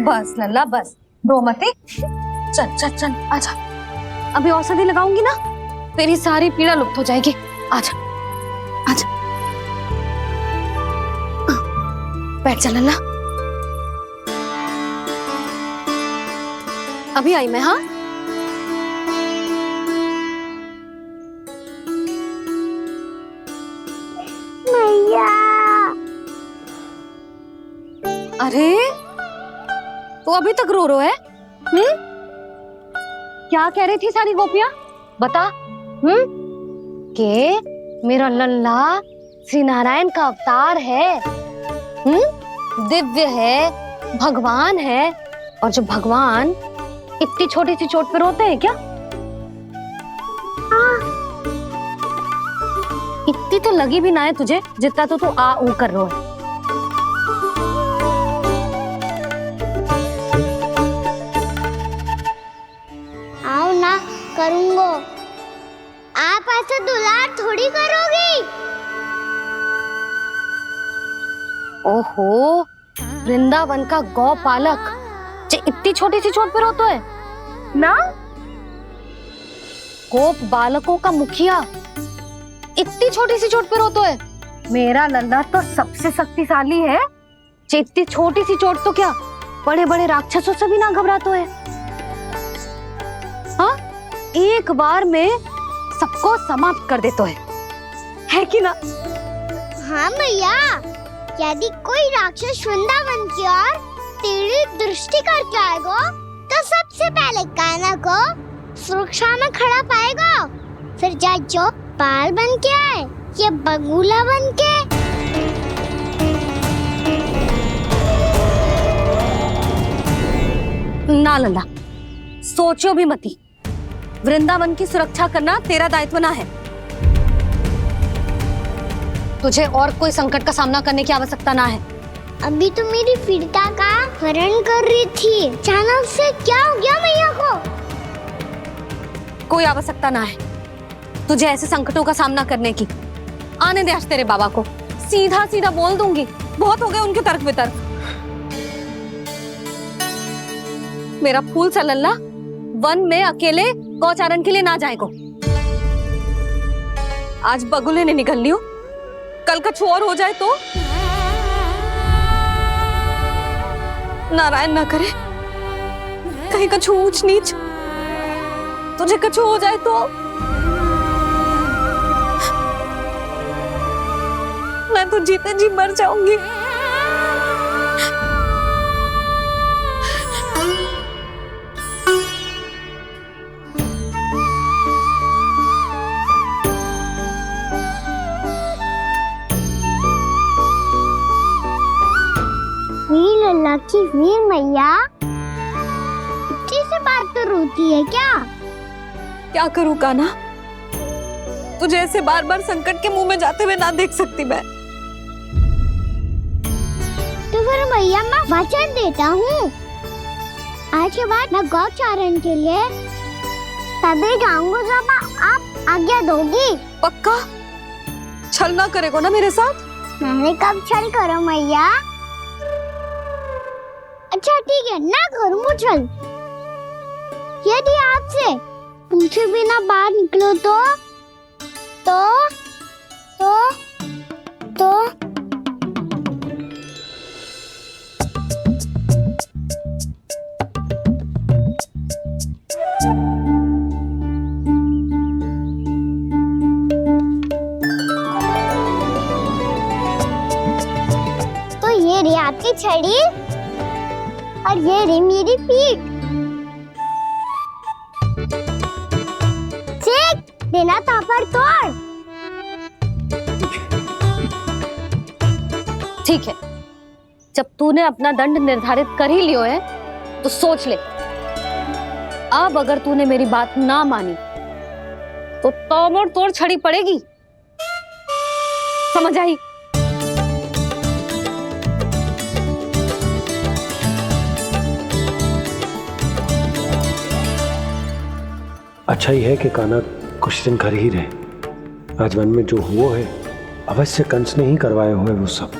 बस लल्ला बस, रो मत। चल चल चल, आजा। अभी औषधि लगाऊंगी ना, तेरी सारी पीड़ा लुप्त हो जाएगी। आजा आजा, बैठ जा लल्ला। अभी आई मैं। हाँ, मैया। अरे तो अभी तक रो है? क्या कह रही थी सारी गोपियां? बता। के मेरा लल्ला श्री नारायण का अवतार है, दिव्य है, भगवान है। और जो भगवान इतनी छोटी सी चोट पे रोते हैं क्या? इतनी तो लगी भी ना है तुझे, जितना तो तू आ ऊ कर रो है। आओ ना, करूंगो। आप ऐसे दुलार थोड़ी करोगी। ओहो, वृंदावन का गौपालक जो इतनी छोटी सी चोट पे रोता है ना? गोप बालकों का मुखिया इतनी छोटी सी चोट पे रोता है? मेरा लल्ला तो सबसे शक्तिशाली है, जो इतनी छोटी सी चोट तो क्या बड़े बड़े राक्षसों से भी ना घबराता है। हाँ, एक बार में सबको समाप्त कर देता है कि ना? हाँ मैया, यदि कोई राक्षस वृंदावन की ओर तेरी दृष्टि करके आएगा, तो सबसे पहले कान्हा को सुरक्षा में खड़ा पाएगा। फिर चाहे जो बाल बन के आए या बगुला बन के। ना लल्ला, सोचो भी मती। वृंदावन की सुरक्षा करना तेरा दायित्व ना है। तुझे और कोई संकट का सामना करने की आवश्यकता ना है। अभी तो मेरी पीड़िता का हरण कर रही थी, अचानक से क्या हो गया मैया को? कोई आवश्यकता ना है तुझे ऐसे संकटों का सामना करने की। आने दे आज तेरे बाबा को, सीधा सीधा बोल दूंगी। बहुत हो गए उनके तर्क वितर्क। मेरा फूल सा लल्ला वन में अकेले गौचारण के लिए ना जाएगो। आज बगुले ने निकल लियो, कल कछु और हो जाए तो? नारायण ना करे, कहीं कछु ऊंच नीच तुझे कछु हो जाए तो? मैं तो जीते जी मर जाऊंगी। लल्ला की वीर मैया इतनी से बात तो रोती है क्या? क्या करूं कान्हा, तुझे ऐसे बार बार संकट के मुंह में जाते हुए ना देख सकती मैं। तो फिर भैया मैं वचन देता हूँ, आज के बाद मैं गौचारण के लिए तभी जाऊंगा जब आप आज्ञा दोगी। पक्का? छल ना करेगा ना मेरे साथ? मैंने कब छल करो मैया? अच्छा ठीक है, ना करूँ छल। यदि आपसे पूछे बिना बाहर निकलो तो ये रही आपकी छड़ी और ये रही मेरी पीठ। सेक देना तापर तोड़। ठीक है, जब तूने अपना दंड निर्धारित कर ही लियो है तो सोच ले, अब अगर तूने मेरी बात ना मानी तो तोड़ तोड़ छड़ी पड़ेगी, समझ आई? अच्छा ही है कि कान्हा कुछ दिन घर ही रहे। आज मन में जो हुआ है अवश्य कंस ने ही करवाए हुए वो सब।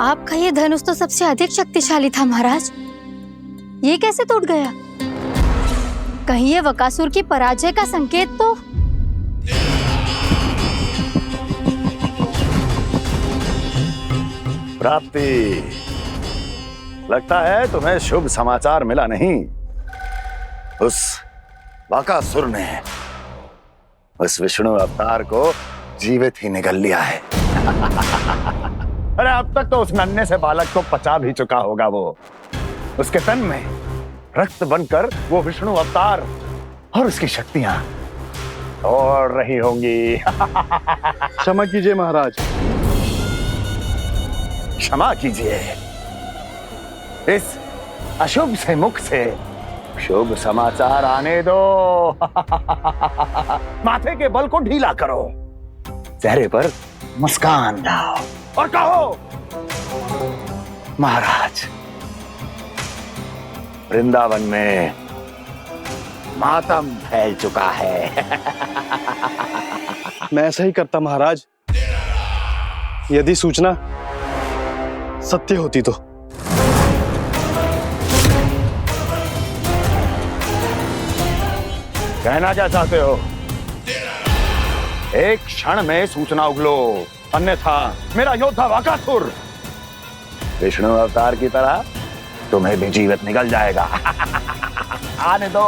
आपका ये धनुष तो सबसे अधिक शक्तिशाली था महाराज, ये कैसे टूट गया? कहीं ये बकासुर की पराजय का संकेत तो? प्राप्ति, लगता है तुम्हें शुभ समाचार मिला नहीं। उस बकासुर ने उस विष्णु अवतार को जीवित ही निगल लिया है। अरे अब तक तो उस नन्हे से बालक को पचा भी चुका होगा वो। उसके तन में रक्त बनकर वो विष्णु अवतार और उसकी शक्तियां दौड़ रही होंगी। क्षमा कीजिए महाराज। क्षमा कीजिए, इस अशुभ से मुख से शुभ समाचार आने दो। माथे के बल को ढीला करो, चेहरे पर मुस्कान लाओ और कहो, महाराज, वृंदावन में मातम फैल चुका है। मैं ऐसा ही करता महाराज, यदि सूचना सत्य होती तो। कहना क्या चाहते हो? एक क्षण में सूचना उगलो, अन्यथा मेरा योद्धा बकासुर विष्णु अवतार की तरह तुम्हें भी जीवित निकल जाएगा। आने दो।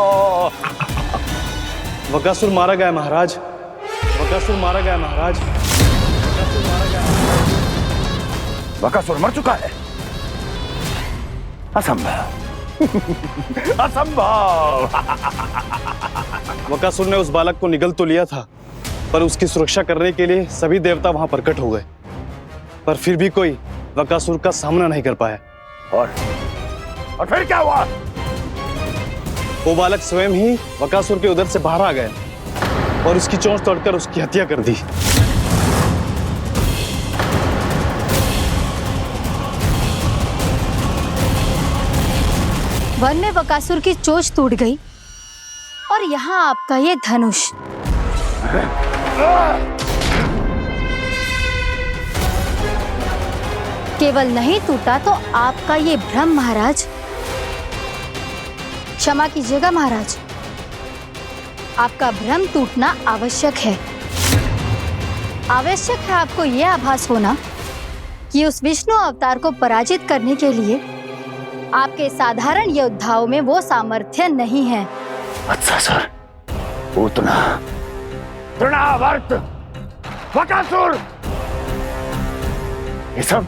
बकासुर मारा गया महाराज, बकासुर मारा गया महाराज, बकासुर मारा गया। बकासुर मर चुका है? असंभव। असंभव। बकासुर ने उस बालक को निगल तो लिया था, पर उसकी सुरक्षा करने के लिए सभी देवता वहां प्रकट हो गए, पर फिर भी कोई बकासुर का सामना नहीं कर पाया। और फिर क्या हुआ? वो बालक स्वयं ही बकासुर के उदर से बाहर आ गया और उसकी चोंच तोड़कर उसकी हत्या कर दी। वन में बकासुर की चोंच टूट गई और यहाँ आपका ये धनुष। केवल नहीं टूटा तो आपका ये भ्रम महाराज। क्षमा कीजिएगा महाराज, आपका भ्रम टूटना आवश्यक है। आवश्यक है आपको यह आभास होना कि उस विष्णु अवतार को पराजित करने के लिए आपके साधारण योद्धाओं में वो सामर्थ्य नहीं है। अच्छा सर, पूतना, तृणावर्त, बकासुर, ये सब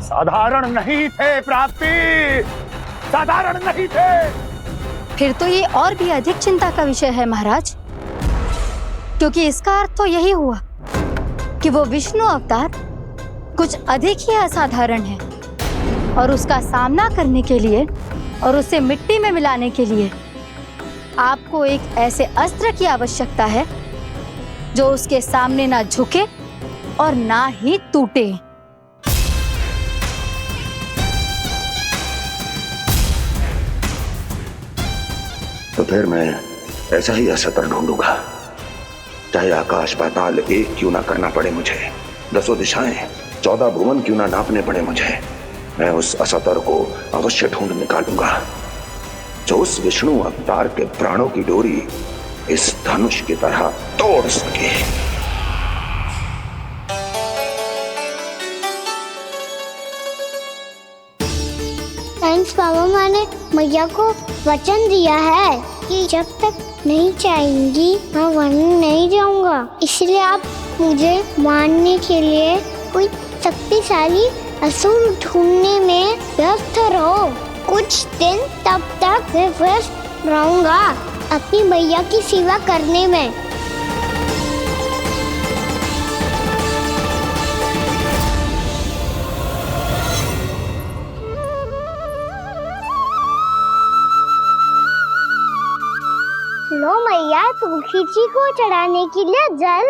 साधारण नहीं थे प्राप्ति, साधारण नहीं थे। फिर तो ये और भी अधिक चिंता का विषय है महाराज, क्योंकि इसका अर्थ तो यही हुआ कि वो विष्णु अवतार कुछ अधिक ही असाधारण है और उसका सामना करने के लिए और उसे मिट्टी में मिलाने के लिए आपको एक ऐसे अस्त्र की आवश्यकता है जो उसके सामने ना झुके और ना ही टूटे। तो फिर मैं ऐसा ही अस्त्र ढूंढूंगा, चाहे आकाश पाताल एक क्यों ना करना पड़े मुझे, 10 दिशाएं 14 भुवन क्यों ना नापने पड़े मुझे, मैं उस अस्त्र को अवश्य ढूंढ निकालूंगा जो उस विष्णु अवतार के प्राणों की डोरी इस धनुष की तरह तोड़ सके। थैंक्स बाबा, मैंने मैया को वचन दिया है कि जब तक नहीं चाहेंगी मैं वन नहीं जाऊंगा, इसलिए आप मुझे मारने के लिए कोई शक्तिशाली असुर ढूंढने में व्यस्त रहो। कुछ दिन तब तक मैं व्यस्त रहूंगा अपनी मैया की सेवा करने में। लो मैया, तुलसी जी को चढ़ाने के लिए जल।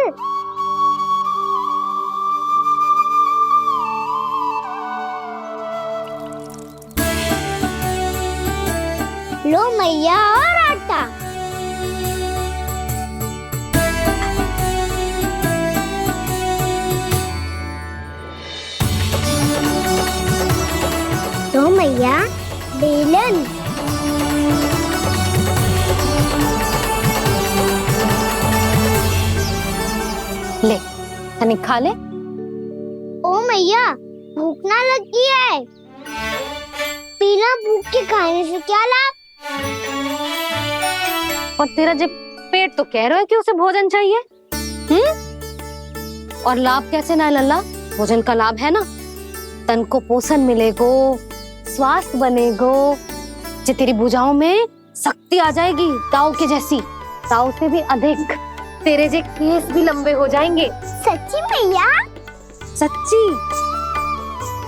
लो मैया, और आटा। लो मैया, बेलन। ले, तनिक खा ले। ओ मैया, भूख ना लगी है। बिना भूख के खाने से क्या लाभ? और तेरा जब पेट तो कह रहा है कि उसे भोजन चाहिए, और लाभ कैसे ना लल्ला? भोजन का लाभ है ना, तन को पोषण मिलेगो, स्वास्थ्य बनेगो, जो तेरी भुजाओं में शक्ति आ जाएगी ताऊ के जैसी, ताऊ से भी अधिक। तेरे जे केस भी लंबे हो जाएंगे। सच्ची मैया? सच्ची।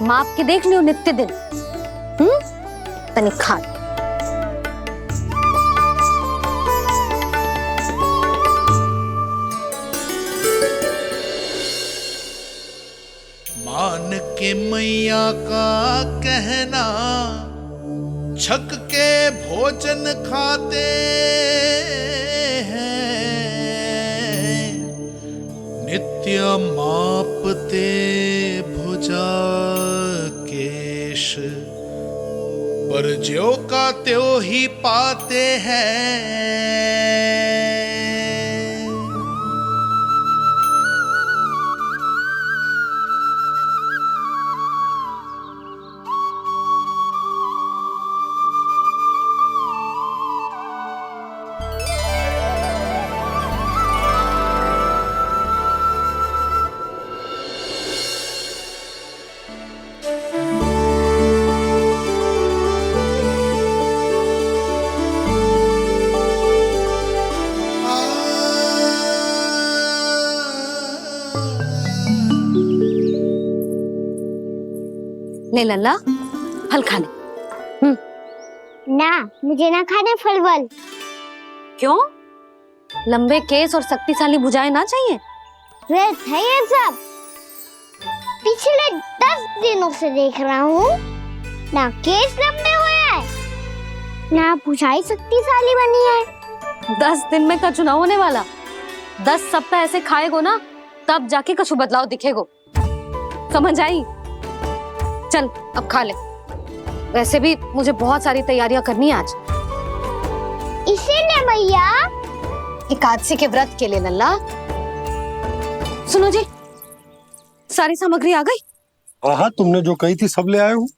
माप के देख लियो नित्य दिन। तनिक खा। मान के मैया का कहना, छक के भोजन खाते हैं, नित्य मापते भुजा केश, पर ज्यों का त्यों ही पाते हैं। ले लल्ला, फल खा ले। ना, मुझे ना खाने फल वल। क्यों? लंबे केस और शक्तिशाली भुजाएं ना चाहिए? व्यर्थ है ये सब। पिछले 10 दिनों से देख रहा हूँ, ना केस लंबे हुए हैं, ना भुजाएं शक्तिशाली बनी है। 10 दिन में का चुनाव होने वाला, 10 सप्ताह ऐसे खाएगो ना, तब जाके कुछ बदलाव दिखेगो। समझ आई? चल अब खा ले। वैसे भी मुझे बहुत सारी तैयारियां करनी है आज। इसीलिए मैया, एकादशी के व्रत के लिए लल्ला। सुनो जी, सारी सामग्री आ गई? हाँ, तुमने जो कही थी सब ले आए हूँ।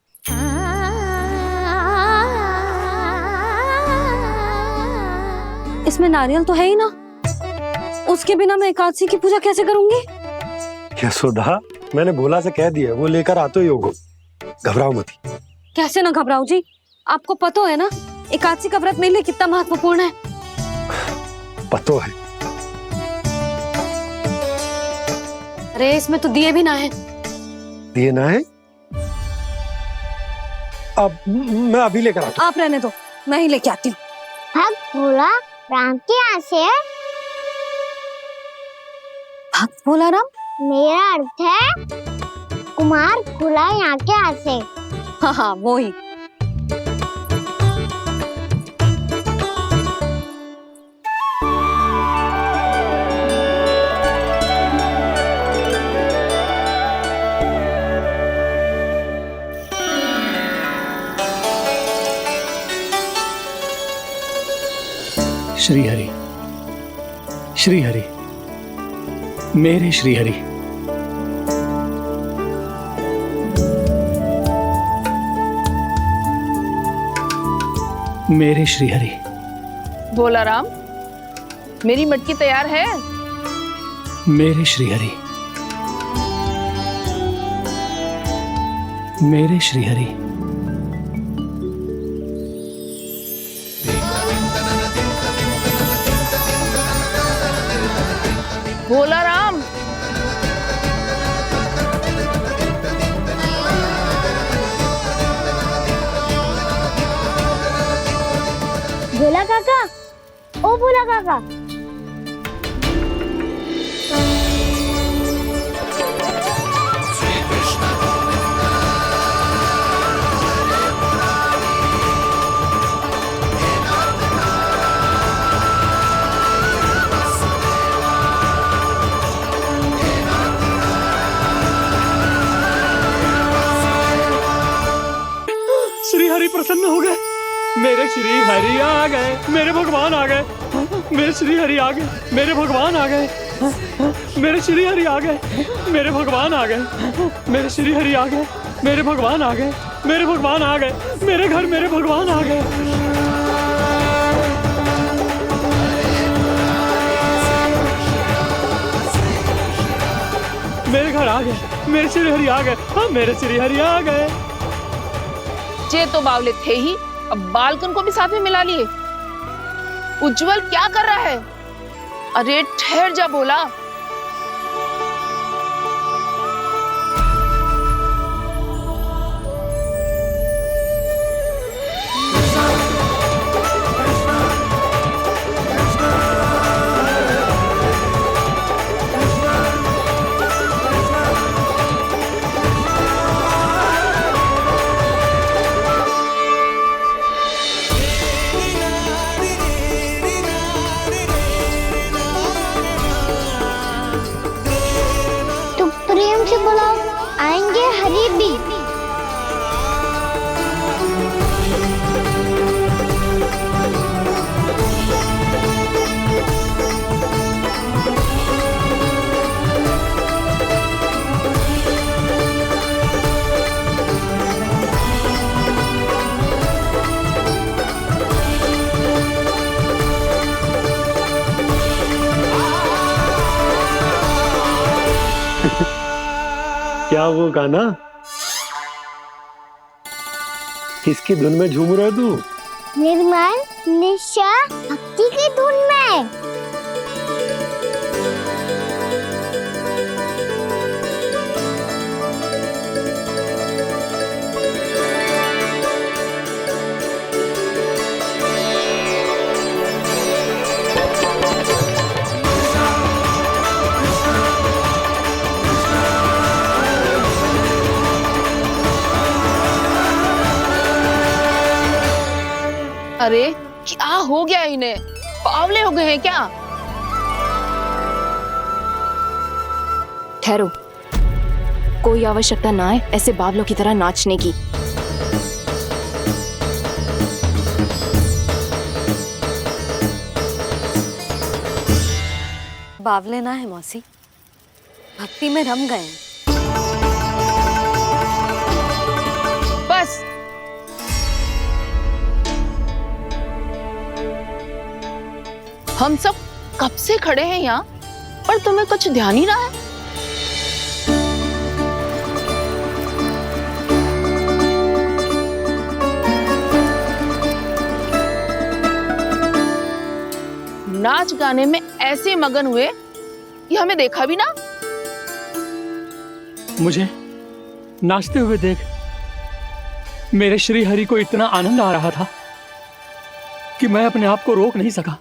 इसमें नारियल तो है ही ना, उसके बिना मैं एकादशी की पूजा कैसे करूंगी? यशोदा, मैंने भोला से कह दिया, वो लेकर आते ही होगा, घबराओ मत। कैसे ना घबराओ जी, आपको पता है ना एकादशी का व्रत मेरे लिए कितना महत्वपूर्ण है। पता है। अरे इसमें तो दिए भी ना है। दिए ना है? अब मैं अभी लेकर आता आप रहने दो, मैं ही लेके आती हूँ। भक्त भोला राम के यहाँ से है। भक्त भोला राम? मेरा अर्थ है कुमार भोला यहाँ के यहाँ से। हाँ हाँ वो ही। श्री हरि, श्री हरि, मेरे श्री हरि। मेरे श्री हरि। भोला राम, मेरी मटकी तैयार है? मेरे श्री हरि, मेरे श्री हरि। भोला राम, भोला काका, ओ भोला काका। श्री हरि प्रसन्न हो गए। मेरे श्री हरि आ गए, मेरे भगवान आ गए। मेरे श्री हरि आ गए, मेरे भगवान आ गए। मेरे श्री हरि आ गए, मेरे भगवान आ गए। मेरे श्री हरि आ गए, मेरे भगवान आ गए। मेरे भगवान आ गए, मेरे घर मेरे भगवान आ गए। मेरे घर आ गए, मेरे श्री हरि आ गए। हाँ, मेरे श्री हरि आ गए। जे तो बावले थे ही, अब बालकन को भी साथ में मिला लिए। उज्जवल क्या कर रहा है? अरे ठहर जा भोला। प्रेम से बुलाओ, आएंगे हरि भी। क्या वो गाना? किसकी धुन में झूम रहा तू? निर्मल निशा भक्ति की धुन में। अरे क्या हो गया इन्हें? बावले हो गए हैं क्या? ठहरो, कोई आवश्यकता ना है ऐसे बावलों की तरह नाचने की। बावले ना है मौसी, भक्ति में रम गए हैं। बस हम सब कब से खड़े हैं यहाँ, पर तुम्हें कुछ ध्यान ही रहा है। नाच गाने में ऐसे मगन हुए कि हमें देखा भी ना। नाचते हुए देख मेरे श्री हरि को इतना आनंद आ रहा था कि मैं अपने आप को रोक नहीं सका।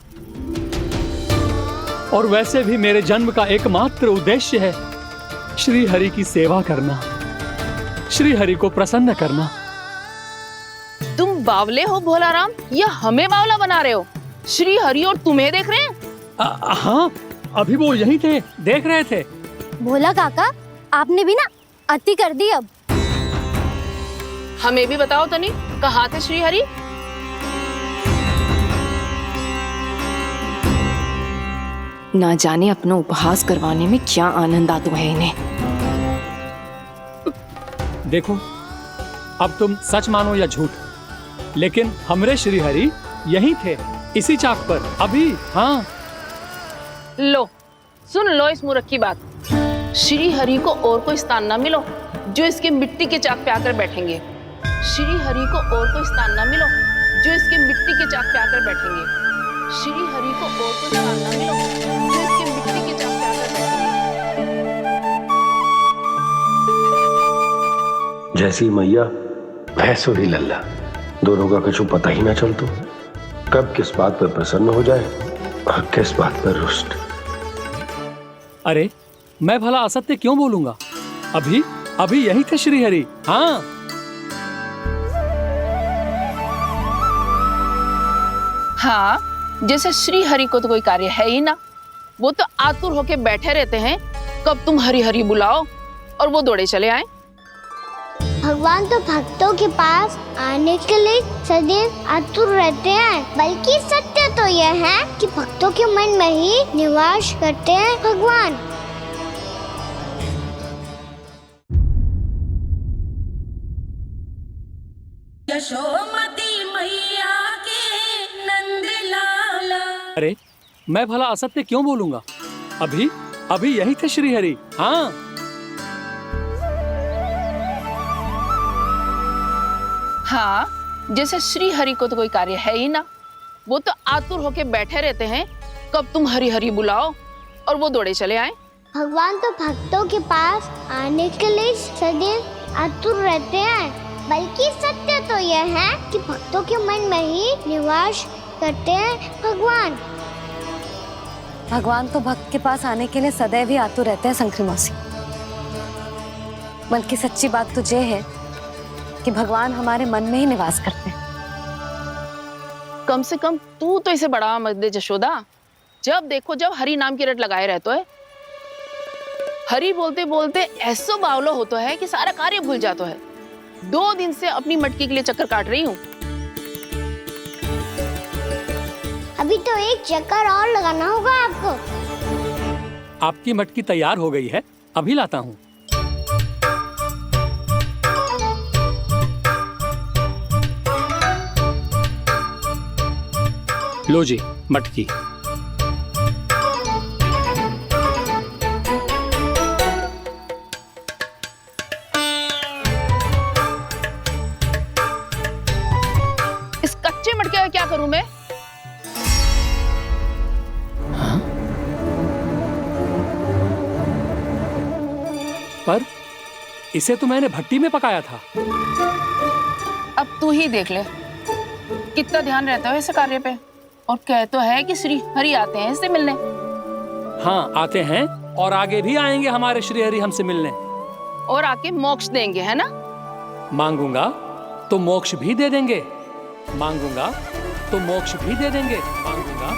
और वैसे भी मेरे जन्म का एकमात्र उद्देश्य है श्री हरि की सेवा करना, श्री हरि को प्रसन्न करना। तुम बावले हो भोलाराम या हमें बावला बना रहे हो? श्री हरि और तुम्हें देख रहे हैं? हाँ, अभी वो यहीं थे, देख रहे थे। भोला काका, आपने भी ना अति कर दी। अब हमें भी बताओ तनी, कहाँ थे श्री हरि? ना जाने अपना उपहास करवाने में क्या आनंद आता है इन्हें। देखो, अब तुम सच मानो या झूठ, लेकिन हमरे श्री हरि यहीं थे, इसी चाक पर अभी। हाँ, लो सुन लो इस मूर्ख की बात। श्री हरि को और कोई स्थान ना मिलो जो इसके मिट्टी के चाक पे आकर बैठेंगे। श्री हरि को और कोई स्थान ना मिलो जो इसके मिट्टी के चाक पे आकर बैठेंगे। श्री हरि को और कोई स्थान ना मिलो जो इसके मिट्टी के चाक पे आकर बैठेंगे। जैसी मैया भैंसो ही लल्ला, दोनों का कुछ पता ही ना चलतो, कब किस बात पर प्रसन्न हो जाए और किस बात पर रुष्ट। अरे मैं भला असत्य क्यों बोलूंगा? अभी अभी यही थे श्री हरि। हाँ, हाँ, जैसे श्री हरि को तो कोई कार्य है ही ना, वो तो आतुर होके बैठे रहते हैं कब तुम हरि हरि बुलाओ और वो दौड़े चले आए। भगवान तो भक्तों के पास आने के लिए सदैव आतुर रहते हैं, बल्कि सत्य तो यह है कि भक्तों के मन में ही निवास करते हैं भगवान। यशोमती मैया के नंद लाला। अरे मैं भला असत्य क्यों बोलूंगा? अभी अभी यही थे श्री हरि। हाँ, हाँ, जैसे श्री हरि को तो कोई कार्य है ही ना, वो तो आतुर होके बैठे रहते हैं कब तुम हरि हरि बुलाओ और वो दौड़े चले आए। भगवान तो भक्तों के पास आने के लिए सदैव आतुर रहते हैं, बल्कि सत्य तो यह है कि भक्तों के मन में ही निवास करते हैं भगवान। भगवान तो भक्त के पास आने के लिए सदैव ही आतुर रहते हैं शंकरी मौसी। बल्कि सच्ची बात तो ये है कि भगवान हमारे मन में ही निवास करते हैं। कम से कम तू तो इसे बढ़ावा मत दे जशोदा। जब देखो जब हरि नाम की रट लगाए रहते है। हरि बोलते बोलते ऐसो बावलो होता है कि सारा कार्य भूल जाता है। 2 दिन से अपनी मटकी के लिए चक्कर काट रही हूँ। अभी तो एक चक्कर और लगाना होगा आपको। आपकी मटकी तैयार हो गई है, अभी लाता हूँ। लो जी मटकी। इस कच्चे मटके का क्या करूं मैं? पर इसे तो मैंने भट्टी में पकाया था। अब तू ही देख ले कितना ध्यान रहता है इस कार्य पे। और कह तो है कि श्री हरि आते हैं इससे मिलने। हाँ आते हैं और आगे भी आएंगे हमारे श्री हरि हमसे मिलने। और आके मोक्ष देंगे, है ना? मांगूंगा तो मोक्ष भी दे देंगे, मांगूंगा तो मोक्ष भी दे देंगे, मांगूंगा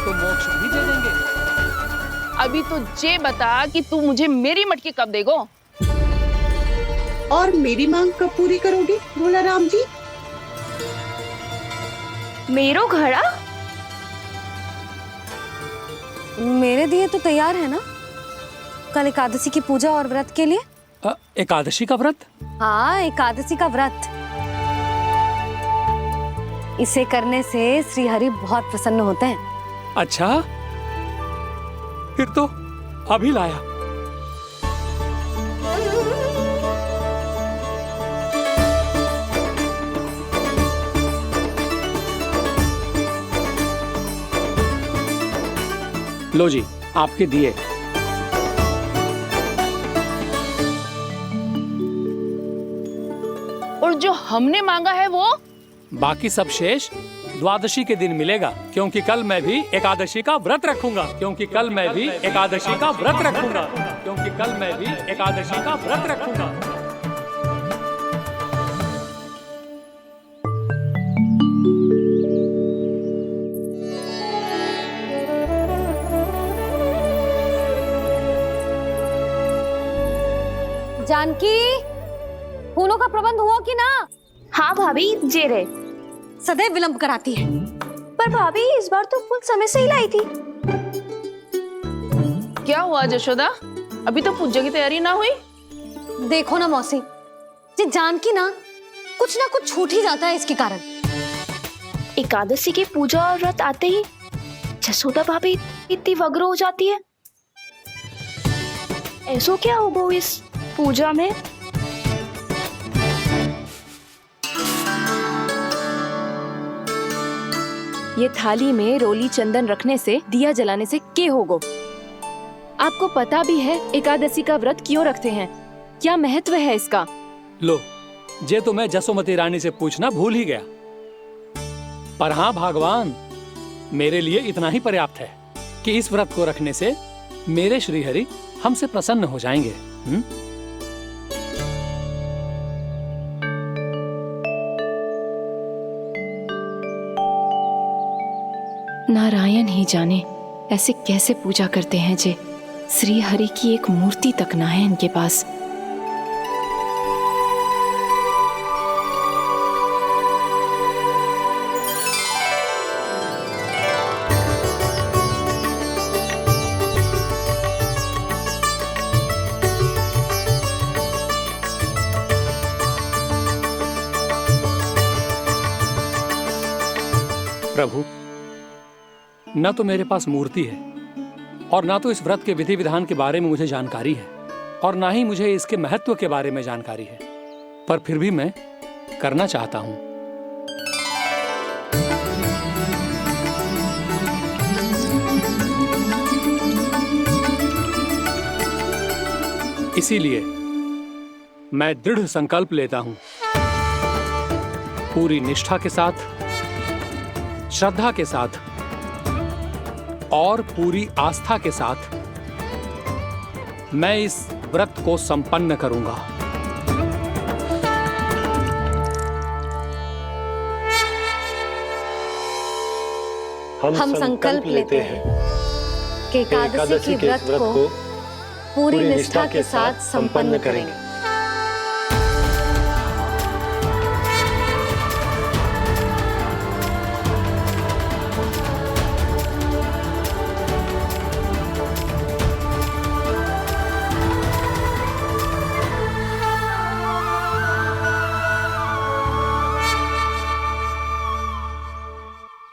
तो मोक्ष भी दे देंगे। अभी तो ये बता कि तू मुझे मेरी मटकी कब देगो? और मेरी मांग कब पूरी करोगे भोलाराम जी? मेरो घड़ा मेरे दिए तो तैयार है ना? कल एकादशी की पूजा और व्रत के लिए। एकादशी का व्रत? हाँ, एकादशी का व्रत। इसे करने से श्री हरि बहुत प्रसन्न होते हैं। अच्छा, फिर तो अभी लाया। लो जी आपके दिए। और जो हमने मांगा है वो? बाकी सब शेष द्वादशी के दिन मिलेगा, क्योंकि कल मैं भी एकादशी का व्रत रखूंगा। क्योंकि कल मैं भी एकादशी का व्रत रखूंगा। क्योंकि कल मैं भी एकादशी का व्रत रखूंगा। जानकी, फूलों का प्रबंध हुआ कि ना? हाँ भाभी, जे रहे। सदैव विलंब कराती है। पर भाभी इस बार तो फूल समय से ही लाई थी। क्या हुआ यशोदा, अभी तो पूजा की तैयारी ना हुई? देखो ना मौसी, ये जानकी ना कुछ छूट ही जाता है इसके कारण। एकादशी की पूजा और व्रत आते ही जसोदा भाभी इतनी वग्र हो जाती है। ऐसो क्या होगा इस पूजा में? ये थाली में रोली चंदन रखने से, दिया जलाने से के होगो? आपको पता भी है एकादशी का व्रत क्यों रखते हैं? क्या महत्व है इसका? लो, जे तो मैं जसोमती रानी से पूछना भूल ही गया। पर हाँ भगवान, मेरे लिए इतना ही पर्याप्त है कि इस व्रत को रखने से मेरे श्रीहरि हमसे प्रसन्न हो जाएंगे। नारायण ही जाने ऐसे कैसे पूजा करते हैं जे श्री हरि की एक मूर्ति तक ना है इनके पास। प्रभु, न तो मेरे पास मूर्ति है और ना तो इस व्रत के विधि विधान के बारे में मुझे जानकारी है, और ना ही मुझे इसके महत्व के बारे में जानकारी है, पर फिर भी मैं करना चाहता हूं। इसीलिए मैं दृढ़ संकल्प लेता हूं, पूरी निष्ठा के साथ, श्रद्धा के साथ और पूरी आस्था के साथ मैं इस व्रत को संपन्न करूंगा। हम संकल्प लेते हैं कि एकादशी के व्रत को पूरी निष्ठा के साथ संपन्न करेंगे।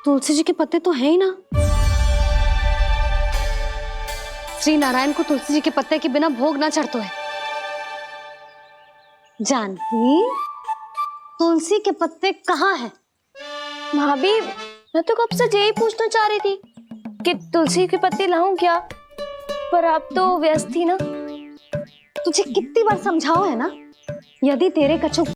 तुलसी जी के पत्ते तो हैं ही ना। श्री नारायण को तुलसी जी के पत्ते के बिना भोग ना चढ़तो है। जानकी, तुलसी के पत्ते कहाँ हैं? भाभी, मैं तो कब से यही पूछना चाह रही थी कि तुलसी के पत्ते लाऊं क्या, पर आप तो व्यस्त थी ना। तुझे कितनी बार समझाओ है ना, यदि तेरे कछु